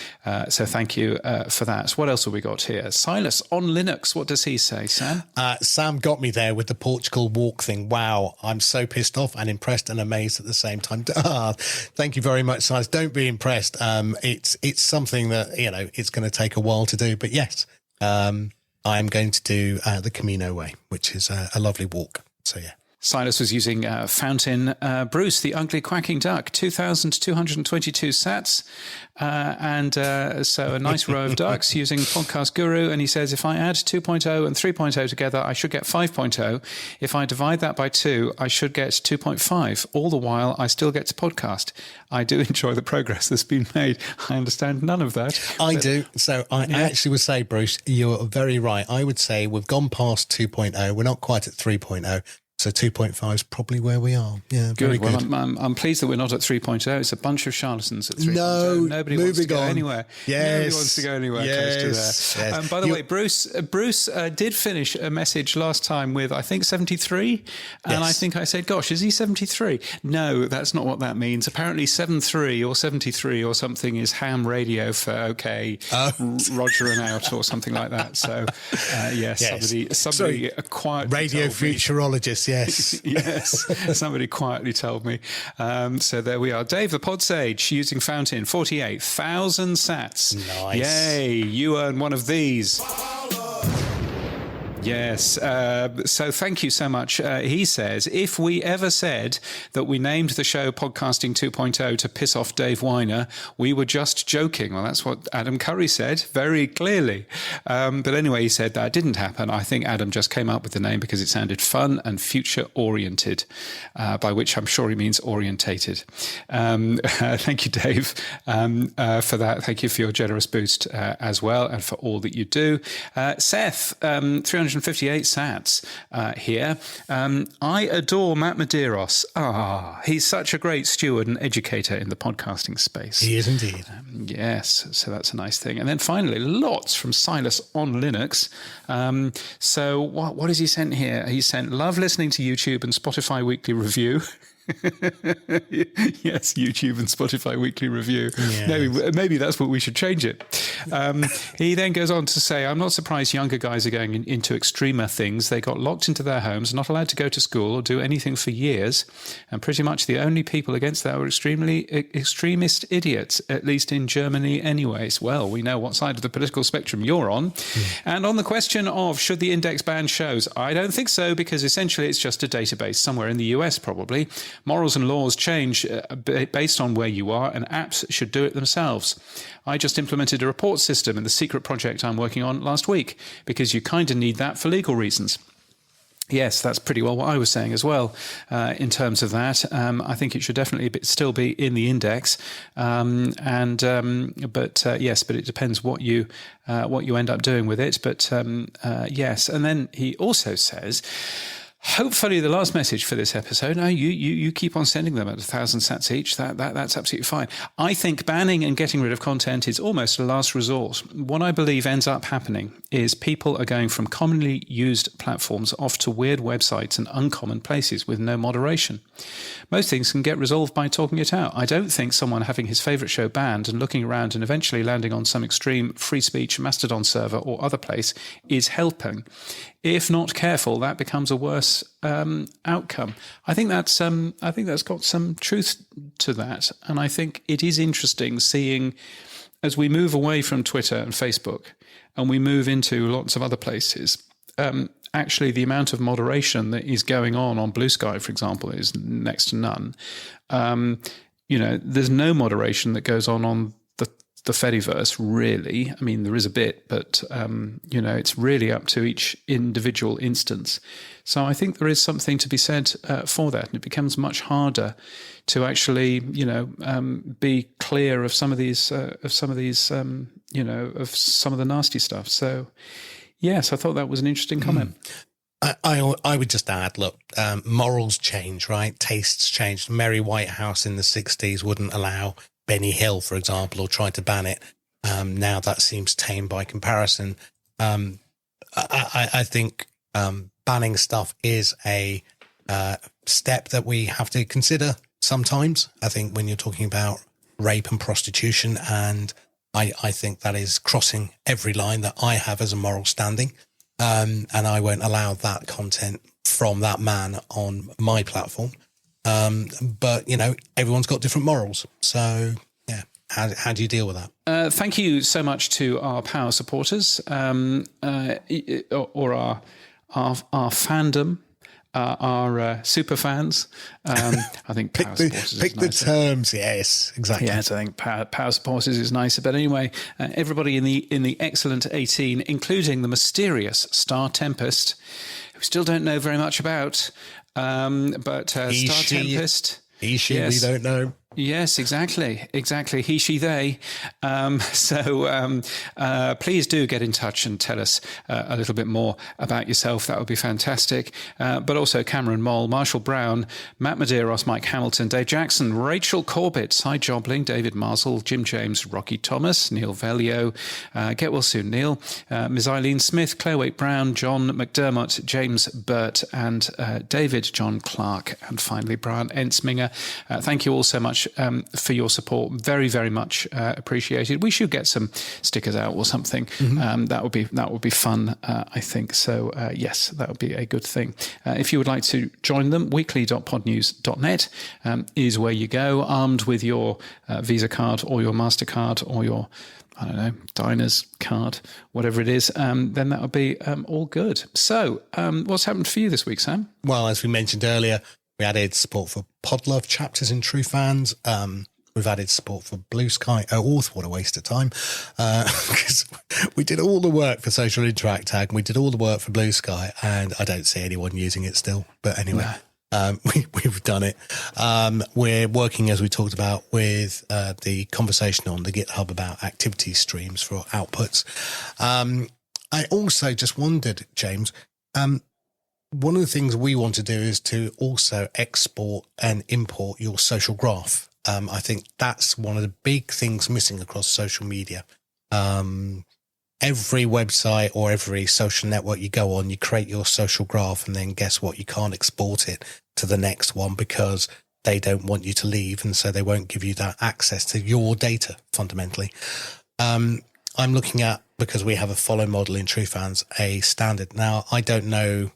So thank you for that. What else have we got here? Silas on Linux. What does he say, Sam? Sam got me there with the Portugal walk thing. Wow. I'm so pissed off and impressed and amazed at the same time. Thank you very much, Silas. Don't be impressed. It's something that, it's going to take a while to do. But yes, I'm going to do the Camino Way, which is a lovely walk. So, yeah. Silas was using Fountain. Bruce, the ugly quacking duck, 2,222 sats. So a nice row of ducks using Podcast Guru. And he says, if I add 2.0 and 3.0 together, I should get 5.0. If I divide that by 2, I should get 2.5. All the while, I still get to podcast. I do enjoy the progress that's been made. I understand none of that. I do. So I actually would say, Bruce, you're very right. I would say we've gone past 2.0. We're not quite at 3.0. So 2.5 is probably where we are. Yeah, very good. Well, I'm pleased that we're not at 3.0. It's a bunch of charlatans at 3.0. No, nobody wants to go anywhere. Yes. Nobody wants to go anywhere close to there. Yes. By the way, Bruce did finish a message last time with, I think, 73. And I think I said, gosh, is he 73? No, that's not what that means. Apparently 73 or 73 or something is ham radio for okay, Roger and out or something like that. So, somebody quietly radio futurologist. Yes. Yes. Somebody quietly told me. So there we are. Dave the Pod Sage using Fountain, 48,000 sats. Nice. Yay. You earn one of these. Yes. So thank you so much. He says, if we ever said that we named the show Podcasting 2.0 to piss off Dave Weiner, we were just joking. Well, that's what Adam Curry said very clearly. But anyway, he said that didn't happen. I think Adam just came up with the name because it sounded fun and future-oriented, by which I'm sure he means orientated. Thank you, Dave, for that. Thank you for your generous boost as well and for all that you do. Seth, 358 sats here. I adore Matt Medeiros. He's such a great steward and educator in the podcasting space. He is indeed. Yes, so that's a nice thing. And then finally, lots from Silas on Linux. So what has he sent here? He sent, love listening to YouTube and Spotify Weekly Review. Yes, YouTube and Spotify Weekly Review. Yeah. Maybe that's what we should change it. He then goes on to say, I'm not surprised younger guys are going into extremer things. They got locked into their homes, not allowed to go to school or do anything for years. And pretty much the only people against that were extremist idiots, at least in Germany anyways. Well, we know what side of the political spectrum you're on. And on the question of should the index ban shows, I don't think so, because essentially it's just a database somewhere in the US probably. Morals and laws change based on where you are, and apps should do it themselves. I just implemented a report system in the secret project I'm working on last week, because you kind of need that for legal reasons. Yes, that's pretty well what I was saying as well in terms of that. I think it should definitely still be in the index, but it depends what you end up doing with it. But yes, and then he also says, hopefully the last message for this episode. No, you keep on sending them at 1,000 sats each. That's absolutely fine. I think banning and getting rid of content is almost a last resort. What I believe ends up happening is people are going from commonly used platforms off to weird websites and uncommon places with no moderation. Most things can get resolved by talking it out. I don't think someone having his favourite show banned and looking around and eventually landing on some extreme free speech Mastodon server or other place is helping. If not careful, that becomes a worse outcome. I think that's got some truth to that, and I think it is interesting seeing as we move away from Twitter and Facebook and we move into lots of other places. Actually, the amount of moderation that is going on Blue Sky, for example, is next to none. There's no moderation that goes on the Fediverse, really. I mean, there is a bit, but, it's really up to each individual instance. So I think there is something to be said for that. And it becomes much harder to actually, be clear of some of the nasty stuff. So, yes, I thought that was an interesting comment. I would just add, look, morals change, right? Tastes change. Mary Whitehouse in the 60s wouldn't allow Benny Hill, for example, or tried to ban it. Now that seems tame by comparison. I think banning stuff is a step that we have to consider sometimes. I think when you're talking about rape and prostitution, and I think that is crossing every line that I have as a moral standing. And I won't allow that content from that man on my platform. But, everyone's got different morals. So, yeah, how do you deal with that? Thank you so much to our power supporters or our fandom. Our super fans. I think power supporters pick the terms. Yes, exactly. Yes, I think power supporters is nicer. But anyway, everybody in the excellent 18, including the mysterious Star Tempest, who we still don't know very much about. But Star Tempest. He, she, yes. We don't know. Yes, exactly. He, she, they. Please do get in touch and tell us a little bit more about yourself. That would be fantastic. But also Cameron Moll, Marshall Brown, Matt Medeiros, Mike Hamilton, Dave Jackson, Rachel Corbett, Cy Jobling, David Marsall, Jim James, Rocky Thomas, Neil Velio, get well soon, Neil, Ms. Eileen Smith, Claire Waite Brown, John McDermott, James Burt, and David John Clark, and finally Brian Ensminger. Thank you all so much for your support. Very, very much appreciated. We should get some stickers out or something. Mm-hmm. That would be fun, I think. So yes, that would be a good thing. If you would like to join them, weekly.podnews.net is where you go, armed with your Visa card or your MasterCard or your, I don't know, Diners card, whatever it is, then that would be all good. So what's happened for you this week, Sam? Well, as we mentioned earlier, we added support for Podlove chapters in True Fans. We've added support for Blue Sky. Oh, what a waste of time. Because we did all the work for Social Interact Tag, and we did all the work for Blue Sky, and I don't see anyone using it still. But anyway, we've done it. We're working, as we talked about, with the conversation on the GitHub about activity streams for outputs. I also just wondered, James, one of the things we want to do is to also export and import your social graph. I think that's one of the big things missing across social media. Every website or every social network you go on, you create your social graph, and then guess what? You can't export it to the next one because they don't want you to leave, and so they won't give you that access to your data fundamentally. I'm looking at, because we have a follow model in TrueFans, a standard. Now, I don't know.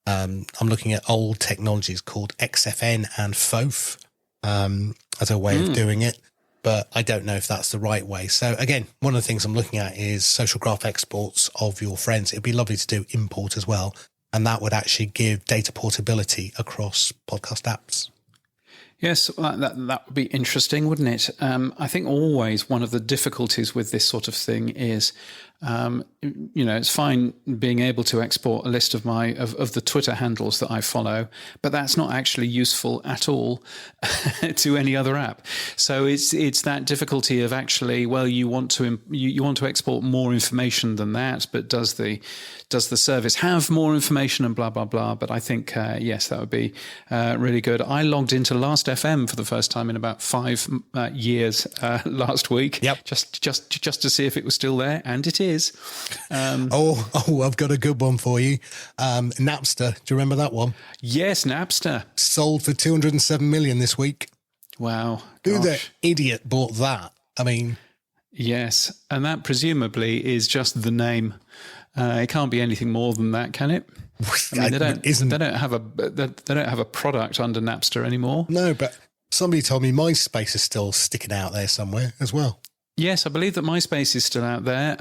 I'm looking at old technologies called XFN and FOF as a way of doing it, but I don't know if that's the right way. So again, one of the things I'm looking at is social graph exports of your friends. It'd be lovely to do import as well. And that would actually give data portability across podcast apps. Yes, that would be interesting, wouldn't it? I think always one of the difficulties with this sort of thing is, it's fine being able to export a list of of the Twitter handles that I follow, but that's not actually useful at all to any other app. So it's that difficulty of actually, well, you want to export more information than that, but does the service have more information and blah blah blah? But I think yes, that would be really good. I logged into Last.fm for the first time in about 5 years last week. Yep. Just to see if it was still there, and it is. I've got a good one for you. Napster. Do you remember that one? Yes, Napster sold for 207 million this week. Wow. Who the idiot bought that? I mean, yes, and that presumably is just the name. It can't be anything more than that, can it? I mean, they don't have a product under Napster anymore. No, but somebody told me MySpace is still sticking out there somewhere as well. Yes, I believe that MySpace is still out there.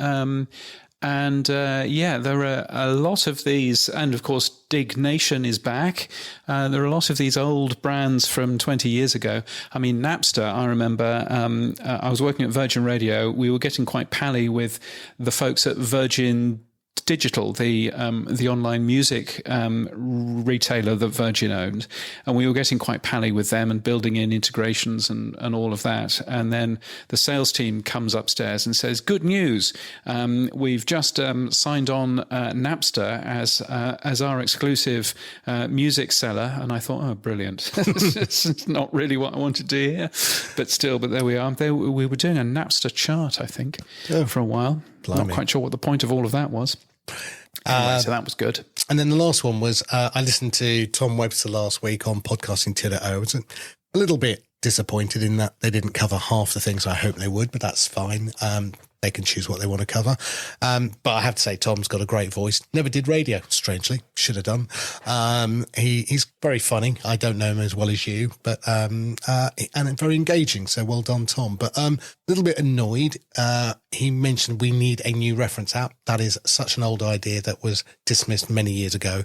There are a lot of these, and of course, Dig Nation is back. There are a lot of these old brands from 20 years ago. I mean, Napster, I remember, I was working at Virgin Radio. We were getting quite pally with the folks at Virgin Digital, the online music retailer that Virgin owned, and we were getting quite pally with them and building in integrations and all of that. And then the sales team comes upstairs and says, "Good news, we've just signed on Napster as our exclusive music seller." And I thought, oh, brilliant! It's not really what I wanted to hear, but there we are. We were doing a Napster chart, I think, for a while. Blimey. Not quite sure what the point of all of that was. Anyway, so that was good. And then the last one was, I listened to Tom Webster last week on Podcasting 2.0. I was a little bit disappointed in that they didn't cover half the things I hoped they would, but that's fine. They can choose what they want to cover. But I have to say, Tom's got a great voice. Never did radio, strangely. Should have done. He's very funny. I don't know him as well as you, but and very engaging. So well done, Tom. But a little bit annoyed. He mentioned we need a new reference app. That is such an old idea that was dismissed many years ago.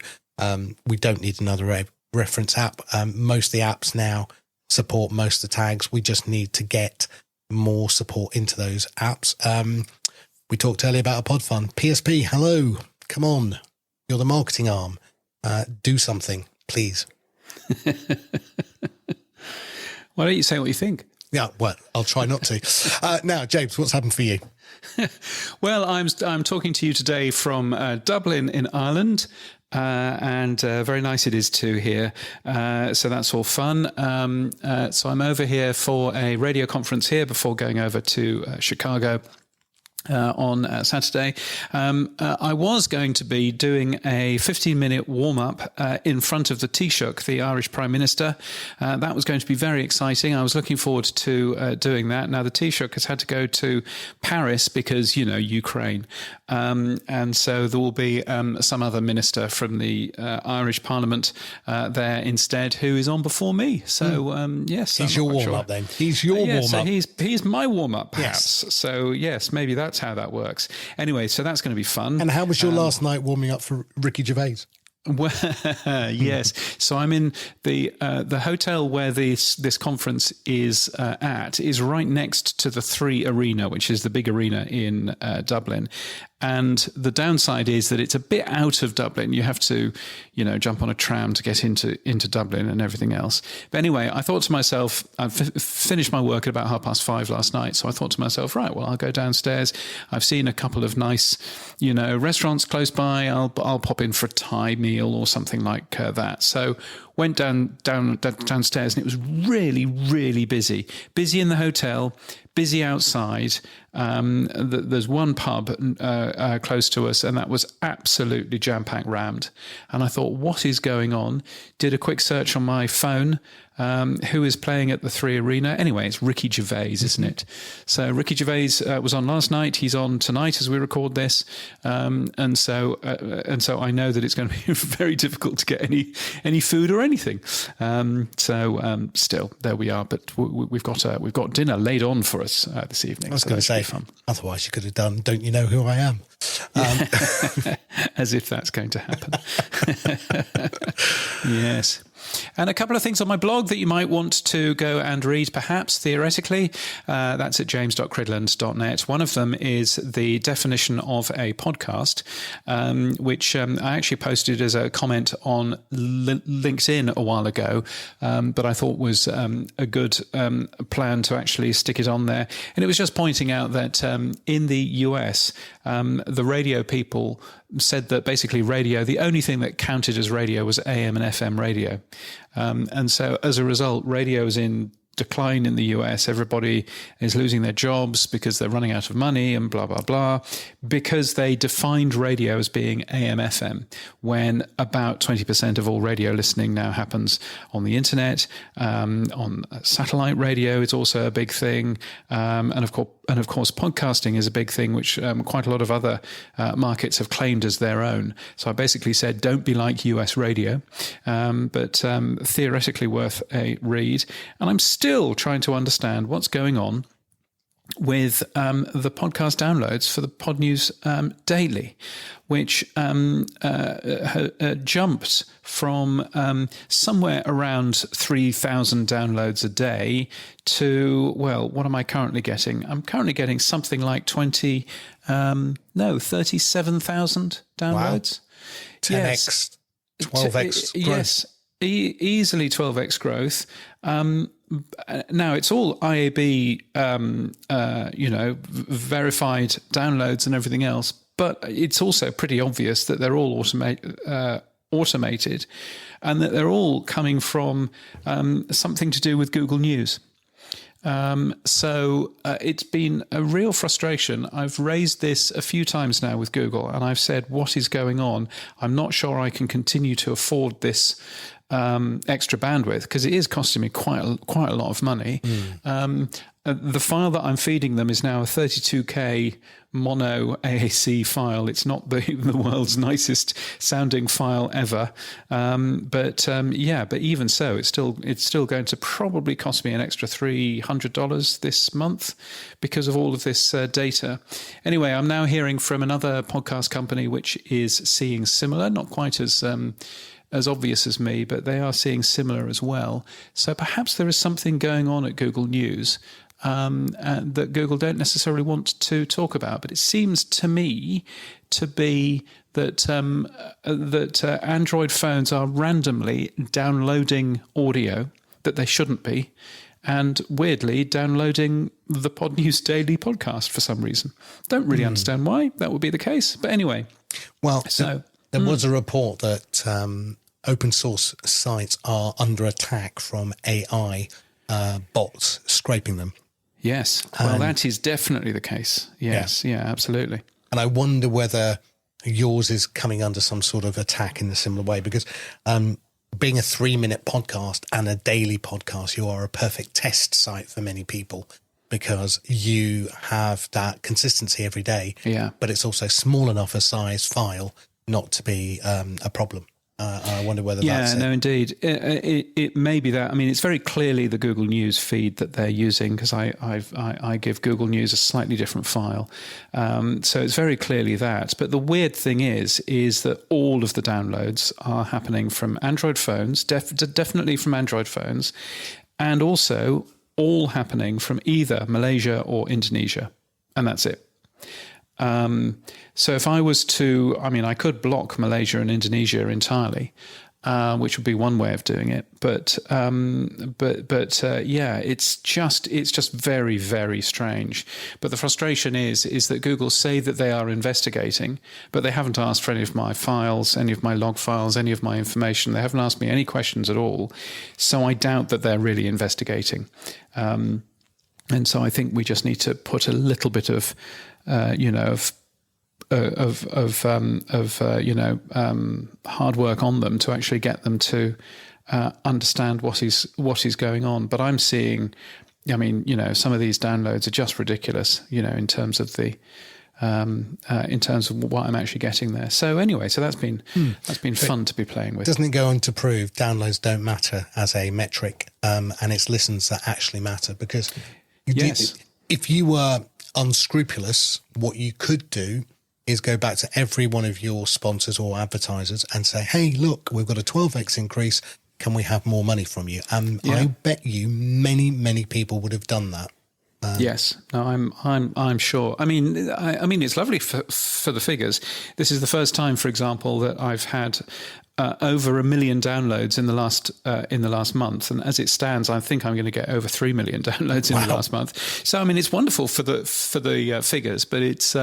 We don't need another reference app. Most of the apps now support most of the tags. We just need to get more support into those apps. We talked earlier about a pod fund. PSP, hello, come on, you're the marketing arm. Do something, please. Why don't you say what you think? Yeah, well, I'll try not to. Now, James, what's happened for you? Well, I'm talking to you today from Dublin in Ireland. And very nice it is too here. So that's all fun. So I'm over here for a radio conference here before going over to Chicago on Saturday. I was going to be doing a 15-minute warm-up in front of the Taoiseach, the Irish Prime Minister. That was going to be very exciting. I was looking forward to doing that. Now, the Taoiseach has had to go to Paris because, Ukraine. And so there will be some other minister from the Irish Parliament there instead who is on before me. So, yes. He's your warm-up then. He's your warm-up. So he's my warm-up, perhaps. Yes. So, yes, maybe that's how that works. Anyway, so that's going to be fun. And how was your last night warming up for Ricky Gervais? Well, yes. So I'm in the hotel where this conference is at is right next to the 3 Arena, which is the big arena in Dublin. And the downside is that it's a bit out of Dublin. You have to, jump on a tram to get into Dublin and everything else. But anyway, I thought to myself, I finished my work at about 5:30 last night. So I thought to myself, right, well, I'll go downstairs. I've seen a couple of nice, restaurants close by. I'll pop in for a Thai meal or something like that. So went downstairs and it was really, really busy. Busy in the hotel, busy outside. There's one pub close to us, and that was absolutely jam-packed rammed. And I thought, what is going on? Did a quick search on my phone, who is playing at the 3 Arena. Anyway, it's Ricky Gervais, isn't it? So Ricky Gervais was on last night. He's on tonight as we record this. And so I know that it's going to be very difficult to get any food or anything. Still, there we are. But we've got dinner laid on for us this evening. I was going to say, fun. Otherwise you could have done, don't you know who I am? As if that's going to happen. Yes. And a couple of things on my blog that you might want to go and read, perhaps, theoretically. That's at james.cridland.net. One of them is the definition of a podcast, which I actually posted as a comment on LinkedIn a while ago, but I thought was a good plan to actually stick it on there. And it was just pointing out that in the US, the radio people said that basically radio, the only thing that counted as radio was AM and FM radio. And so as a result, radio is in decline in the US. Everybody is losing their jobs because they're running out of money and blah, blah, blah, because they defined radio as being AM, FM, when about 20% of all radio listening now happens on the internet. On satellite radio, it's also a big thing. And of course, podcasting is a big thing, which quite a lot of other markets have claimed as their own. So I basically said, don't be like US radio, but theoretically worth a read. And I'm still trying to understand what's going on with the podcast downloads for the Pod News Daily, which jumped from somewhere around 3,000 downloads a day to, well, what am I currently getting? I'm currently getting something like 37,000 downloads. Wow. 10x, 12x growth. Yes, easily 12x growth. Now it's all IAB, verified downloads and everything else, but it's also pretty obvious that they're all automated, and that they're all coming from something to do with Google News. So it's been a real frustration. I've raised this a few times now with Google, and I've said, what is going on? I'm not sure I can continue to afford this extra bandwidth, because it is costing me quite a lot of money. The file that I'm feeding them is now a 32K mono AAC file. It's not the world's nicest sounding file ever, but even so, it's still going to probably cost me an extra $300 this month because of all of this data. Anyway, I'm now hearing from another podcast company which is seeing similar, not quite as obvious as me, but they are seeing similar as well. So perhaps there is something going on at Google News that Google don't necessarily want to talk about. But it seems to me to be that Android phones are randomly downloading audio that they shouldn't be, and weirdly downloading the Pod News Daily podcast for some reason. Don't really understand why that would be the case. But anyway. Well, so there was a report that open source sites are under attack from AI bots scraping them. Yes. Well, that is definitely the case. Yes. Yeah, absolutely. And I wonder whether yours is coming under some sort of attack in a similar way, because being a 3-minute podcast and a daily podcast, you are a perfect test site for many people, because you have that consistency every day. Yeah. But it's also small enough a size file not to be a problem. I wonder whether that's it. Yeah, no, indeed. It may be that. I mean, it's very clearly the Google News feed that they're using, because I give Google News a slightly different file. So it's very clearly that. But the weird thing is that all of the downloads are happening from Android phones, definitely from Android phones, and also all happening from either Malaysia or Indonesia. And that's it. So if I was to, I could block Malaysia and Indonesia entirely, which would be one way of doing it. But it's just very, very strange. But the frustration is that Google say that they are investigating, but they haven't asked for any of my files, any of my log files, any of my information. They haven't asked me any questions at all. So I doubt that they're really investigating. And so I think we just need to put a little bit of hard work on them to actually get them to understand what is going on. But I'm seeing, I mean, you know, some of these downloads are just ridiculous, you know, in terms of what I'm actually getting there. So anyway, so that's been fun to be playing with. Doesn't it go on to prove downloads don't matter as a metric, and it's listens that actually matter? Because if you were unscrupulous, what you could do is go back to every one of your sponsors or advertisers and say, hey, look, we've got a 12x increase. Can we have more money from you? I bet you many people would have done that. Yes, no, I'm sure. I mean, it's lovely for the figures. This is the first time, for example, that I've had over 1 million downloads in the last month, and as it stands, I think I'm going to get over 3 million downloads in the last month. So, I mean, it's wonderful for the figures, but it's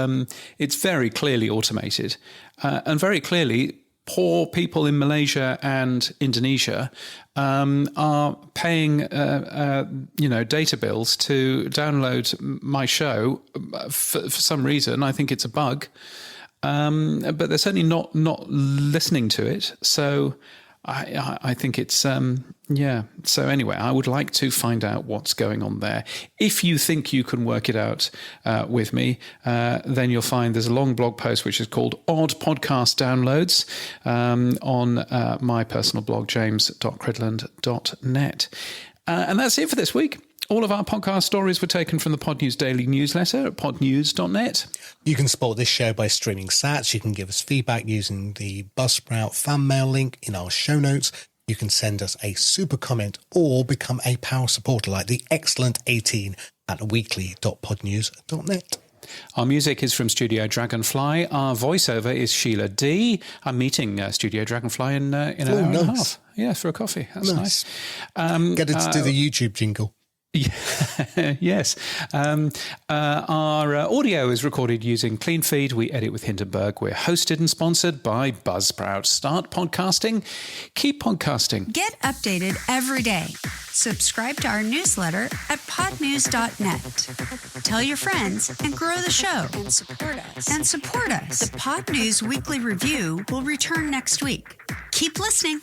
very clearly automated, and very clearly, poor people in Malaysia and Indonesia are paying, data bills to download my show for some reason. I think it's a bug, but they're certainly not listening to it. So I think it's, So anyway, I would like to find out what's going on there. If you think you can work it out with me, then you'll find there's a long blog post which is called Odd Podcast Downloads on my personal blog, james.cridland.net. And that's it for this week. All of our podcast stories were taken from the Pod News Daily newsletter at podnews.net. You can support this show by streaming sats. You can give us feedback using the Buzzsprout fan mail link in our show notes. You can send us a super comment or become a power supporter like the excellent 18 at weekly.podnews.net. Our music is from Studio Dragonfly. Our voiceover is Sheila D. I'm meeting Studio Dragonfly in an hour and a half. Yeah, for a coffee. That's nice. Get it to do the YouTube jingle. Yes. Our audio is recorded using CleanFeed. We edit with Hindenburg. We're hosted and sponsored by Buzzsprout. Start podcasting. Keep podcasting. Get updated every day. Subscribe to our newsletter at podnews.net. Tell your friends and grow the show. And support us. The Pod News Weekly Review will return next week. Keep listening.